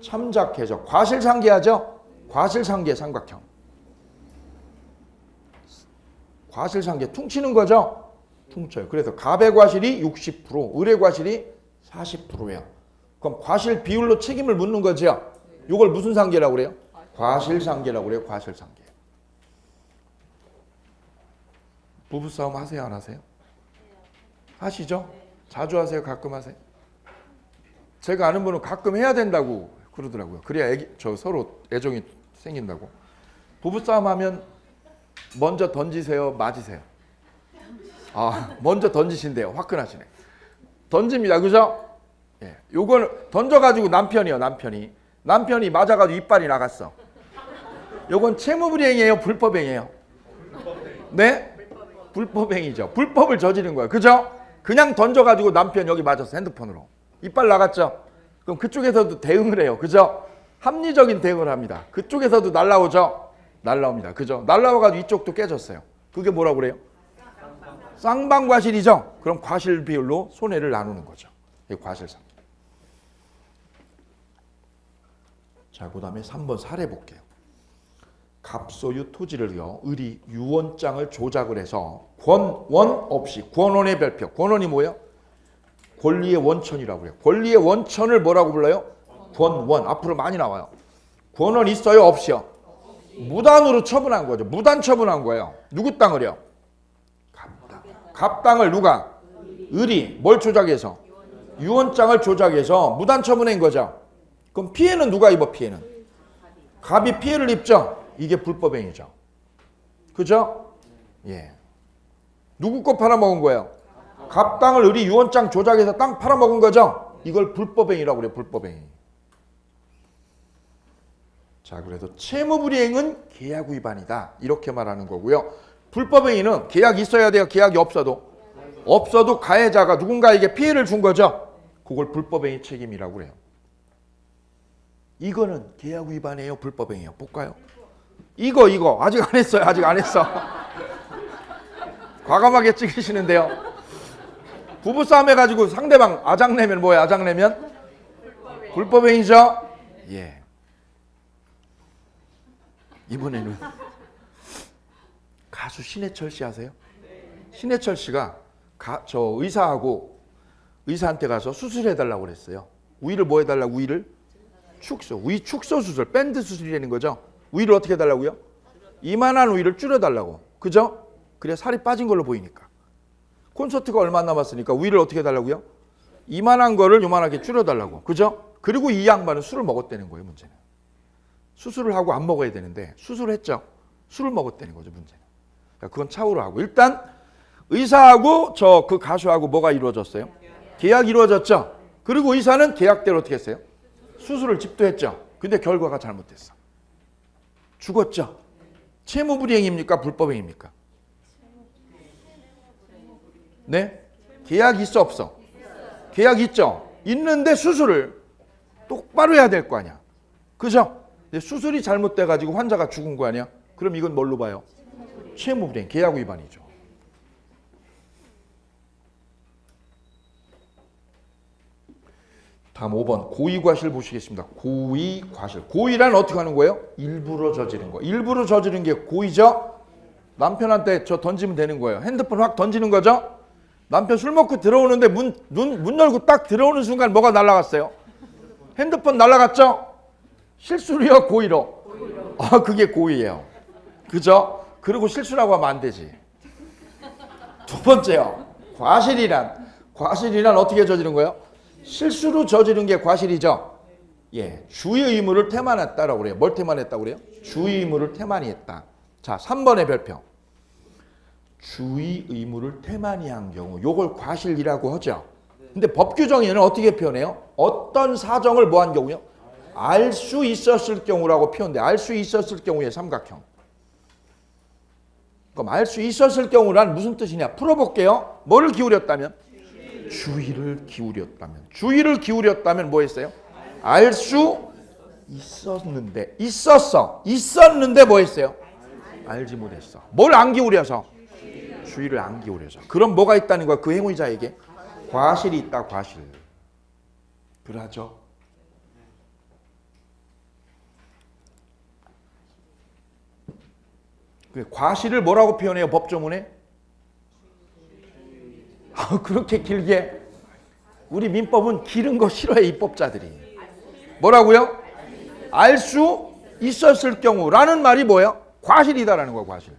참작해서 과실상계하죠. 과실상계 삼각형. 과실상계 퉁치는 거죠. 퉁쳐요. 그래서 가배과실이 60%, 의뢰과실이 40%예요. 그럼 과실 비율로 책임을 묻는 거죠. 이걸 무슨 상계라고 그래요? 과실상계라고 그래요. 과실상계. 부부싸움 하세요? 안 하세요? 하시죠? 자주 하세요? 가끔 하세요? 제가 아는 분은 가끔 해야 된다고 그러더라고요. 그래야 서로 애정이 생긴다고. 부부싸움 하면 먼저 던지세요? 맞으세요? 아, 먼저 던지신대요. 화끈하시네. 던집니다. 그죠? 예. 요걸 던져가지고 남편이 맞아가지고 이빨이 나갔어. 요건 채무불이행이에요? 불법행이에요? 네? 불법행위죠. 불법을 저지른 거예요. 그죠? 그냥 던져가지고 남편 여기 맞았어. 핸드폰으로. 이빨 나갔죠? 그럼 그쪽에서도 대응을 해요. 그죠? 합리적인 대응을 합니다. 그쪽에서도 날라오죠? 날라옵니다. 그죠? 날라와가지고 이쪽도 깨졌어요. 그게 뭐라고 그래요? 쌍방과실이죠? 그럼 과실 비율로 손해를 나누는 거죠. 이게 과실상. 자, 그 다음에 3번 사례 볼게요. 갑소유 토지를요, 을이 유언장을 조작을 해서 권원 없이, 권원의 별표. 권원이 뭐예요? 권리의 원천이라고 해요. 권리의 원천을 뭐라고 불러요? 권원. 앞으로 많이 나와요. 권원 있어요? 없이요? 무단으로 처분한 거죠. 무단 처분한 거예요. 누구 땅을요? 갑땅. 갑땅을 누가? 을이 뭘 조작해서? 유언장을 조작해서 무단 처분한 거죠. 그럼 피해는 누가 입어? 피해는 갑이 피해를 입죠. 이게 불법행위죠. 그죠? 예. 누구 거 팔아먹은 거예요? 갑 땅을 을이 유언장 조작해서 땅 팔아먹은 거죠. 이걸 불법행위라고 그래요. 불법행위. 자, 그래도 채무불이행은 계약 위반이다. 이렇게 말하는 거고요. 불법행위는 계약이 있어야 돼요. 계약이 없어도 가해자가 누군가에게 피해를 준 거죠. 그걸 불법행위 책임이라고 그래요. 이거는 계약 위반이에요? 불법행위예요? 볼까요? 이거 아직 안 했어요. 아직 안 했어. 과감하게 찍으시는데요. 부부싸움 해가지고 상대방 아장내면 뭐예요? 아장내면? 불법행위죠? 예. 이번에는 가수 신해철 씨 아세요? 신해철 씨가 저 의사한테 가서 수술해달라고 그랬어요. 우위를 뭐 해달라고? 우위를? 우위 축소 수술, 밴드 수술이라는 거죠. 우위를 어떻게 해달라고요? 이만한 우위를 줄여달라고. 그죠? 그래 살이 빠진 걸로 보이니까. 콘서트가 얼마 안 남았으니까 우위를 어떻게 해달라고요? 이만한 거를 요만하게 줄여달라고. 그죠? 그리고 이 양반은 술을 먹었다는 거예요. 문제는. 수술을 하고 안 먹어야 되는데 수술을 했죠. 술을 먹었다는 거죠. 문제는. 그건 차후로 하고. 일단 의사하고 그 가수하고 뭐가 이루어졌어요? 계약이 이루어졌죠. 그리고 의사는 계약대로 어떻게 했어요? 수술을 집도했죠. 근데 결과가 잘못됐어. 죽었죠. 채무불이행입니까? 불법행입니까? 네? 계약이 있어 없어? 계약이 있죠. 있는데 수술을 똑바로 해야 될 거 아니야. 그죠? 근데 수술이 잘못돼가지고 환자가 죽은 거 아니야? 그럼 이건 뭘로 봐요? 채무불이행, 계약 위반이죠. 다음 5번 고의과실 보시겠습니다. 고의과실. 고의란 어떻게 하는 거예요? 일부러 저지른 거. 일부러 저지른 게 고의죠? 남편한테 저 던지면 되는 거예요. 핸드폰 확 던지는 거죠? 남편 술 먹고 들어오는데 문 열고 딱 들어오는 순간 뭐가 날아갔어요? 핸드폰 날아갔죠? 실수로요? 고의로? 아, 그게 고의예요. 그죠? 그리고 실수라고 하면 안 되지. 두 번째요. 과실이란 어떻게 저지른 거예요? 실수로 저지른 게 과실이죠. 예, 주의 의무를 태만했다라고 그래요. 뭘 태만했다고 그래요? 주의 의무를 태만히 했다. 자, 3번의 별표. 주의 의무를 태만히 한 경우, 요걸 과실이라고 하죠. 근데 법 규정에는 어떻게 표현해요? 어떤 사정을 뭐 한 경우요? 알 수 있었을 경우라고 표현돼. 알 수 있었을 경우의 삼각형. 그럼 알 수 있었을 경우란 무슨 뜻이냐? 풀어볼게요. 뭐를 기울였다면? 주의를 기울였다면. 주의를 기울였다면 뭐 했어요? 알 수 있었는데. 있었는데 뭐 했어요? 알지 못했어. 뭘 안 기울여서? 주의를 안 기울여서. 그럼 뭐가 있다는 거야? 그 행위자에게 과실이 있다. 과실. 그러죠. 과실을 뭐라고 표현해요? 법조문에? 그렇게 길게. 우리 민법은 기른 거 싫어해, 입법자들이. 뭐라고요? 알 수 있었을 경우라는 말이 뭐예요? 과실이다라는 거야, 과실.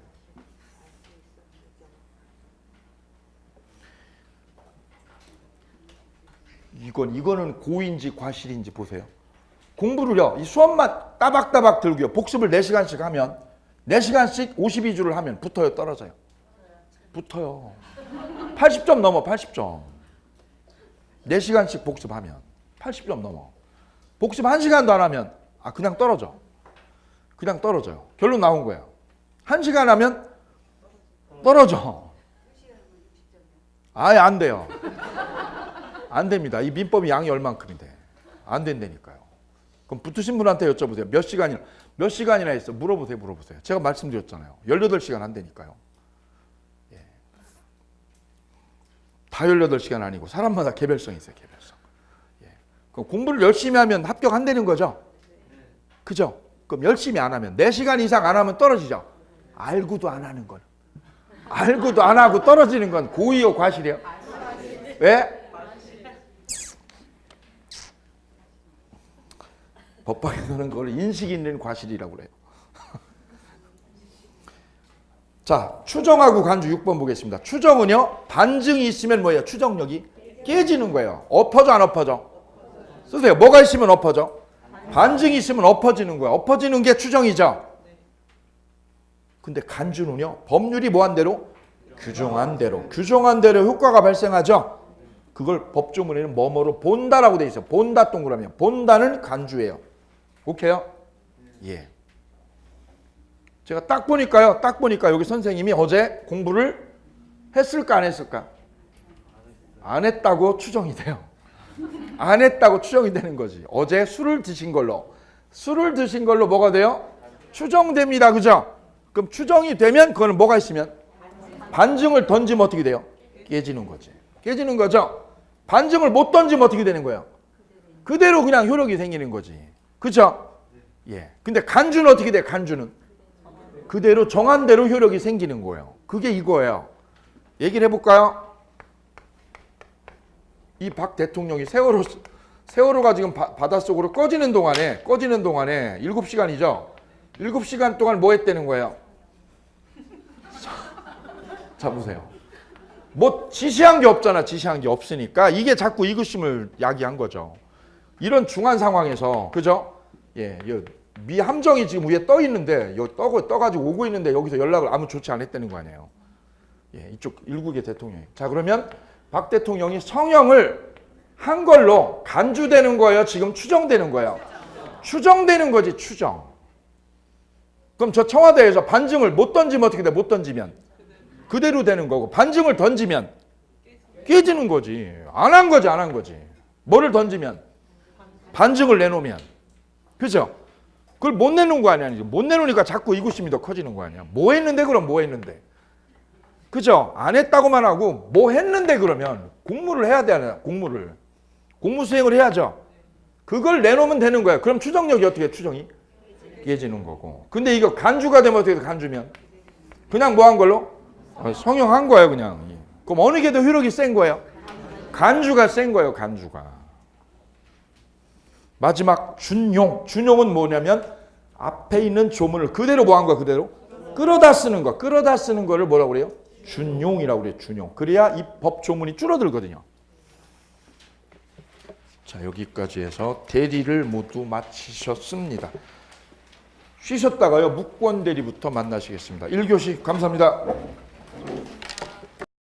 이거는 고의인지 과실인지 보세요. 공부를요, 이 수업만 따박따박 들고요, 복습을 4시간씩 하면 4시간씩 52주를 하면 붙어요, 떨어져요? 붙어요. 80점 넘어, 80점. 4시간씩 복습하면 80점 넘어. 복습 1시간도 안 하면 그냥 떨어져. 그냥 떨어져요. 결론 나온 거예요. 1시간 하면 떨어져. 아예 안 돼요. 안 됩니다. 이 민법이 양이 얼만큼인데. 안 된다니까요. 그럼 붙으신 분한테 여쭤보세요. 몇 시간이나 했어? 물어보세요. 제가 말씀드렸잖아요. 18시간 한다니까요. 예. 다 18시간 아니고 사람마다 개별성이 있어요. 개별성. 예. 그럼 공부를 열심히 하면 합격한다는 거죠? 그죠? 그럼 열심히 안 하면 4시간 이상 안 하면 떨어지죠? 알고도 안 하는 건. 알고도 안 하고 떨어지는 건 고의요, 과실이요? 왜? 법학에서는 그걸 인식 있는 과실이라고 그래요. 자, 추정하고 간주 6번 보겠습니다. 추정은요, 반증이 있으면 뭐예요? 추정력이 깨지는 거예요. 엎어져, 안 엎어져? 쓰세요. 뭐가 있으면 엎어져? 반증이 있으면 엎어지는 거예요. 엎어지는 게 추정이죠. 근데 간주는요, 법률이 뭐한 대로? 규정한 대로 효과가 발생하죠. 그걸 법조문에는 뭐뭐로 본다라고 돼 있어요. 본다 동그라미. 본다는 간주예요. 오케이요? 예. 제가 딱 보니까 여기 선생님이 어제 공부를 했을까 안 했을까? 안 했다고 추정이 돼요. 안 했다고 추정이 되는 거지. 어제 술을 드신 걸로 뭐가 돼요? 추정됩니다. 그죠? 그럼 추정이 되면 그거는 뭐가 있으면? 반증을 던지면 어떻게 돼요? 깨지는 거지. 깨지는 거죠? 반증을 못 던지면 어떻게 되는 거예요? 그대로 그냥 효력이 생기는 거지. 그죠? 예. 근데 간주는 어떻게 돼? 간주는 그대로 정한 대로 효력이 생기는 거예요. 그게 이거예요. 얘기를 해볼까요? 이 박 대통령이 세월호가 지금 바닷속으로 꺼지는 동안에 7시간이죠. 7시간 동안 뭐 했다는 거예요? 자 보세요. 뭐 지시한 게 없잖아. 지시한 게 없으니까 이게 자꾸 이구심을 야기한 거죠. 이런 중한 상황에서, 그죠? 예, 미 함정이 지금 위에 떠 있는데, 여기 떠가지고 오고 있는데 여기서 연락을 아무 조치 안 했다는 거 아니에요. 예, 이쪽 일국의 대통령이. 자, 그러면 박 대통령이 성형을 한 걸로 간주되는 거예요? 지금 추정되는 거예요? 추정되는 거지, 추정. 그럼 저 청와대에서 반증을 못 던지면 어떻게 돼? 못 던지면 그대로 되는 거고, 반증을 던지면 깨지는 거지. 안 한 거지, 안 한 거지. 뭐를 던지면? 반증을 내놓으면. 그죠? 그걸 못 내놓은 거 아니야. 못 내놓으니까 자꾸 이구심이 더 커지는 거 아니야. 뭐 했는데 그럼 뭐 했는데. 그죠? 안 했다고만 하고 뭐 했는데 그러면 공무를 해야 되나 공무를. 공무 수행을 해야죠. 그걸 내놓으면 되는 거야. 그럼 추정력이 어떻게 해? 추정이 깨지는 거고. 근데 이거 간주가 되면 어떻게 돼? 간주면 그냥 뭐 한 걸로? 성형한 거예요 그냥. 그럼 어느 게 더 효력이 센 거예요? 간주가 센 거예요. 간주가. 마지막 준용. 준용은 뭐냐면 앞에 있는 조문을 그대로 뭐 한 거야? 그대로 끌어다 쓰는 거. 끌어다 쓰는 거를 뭐라고 그래요? 준용이라고 그래요. 준용. 그래야 이 법 조문이 줄어들거든요. 자, 여기까지 해서 대리를 모두 마치셨습니다. 쉬셨다가요. 묵권 대리부터 만나시겠습니다. 1교시 감사합니다.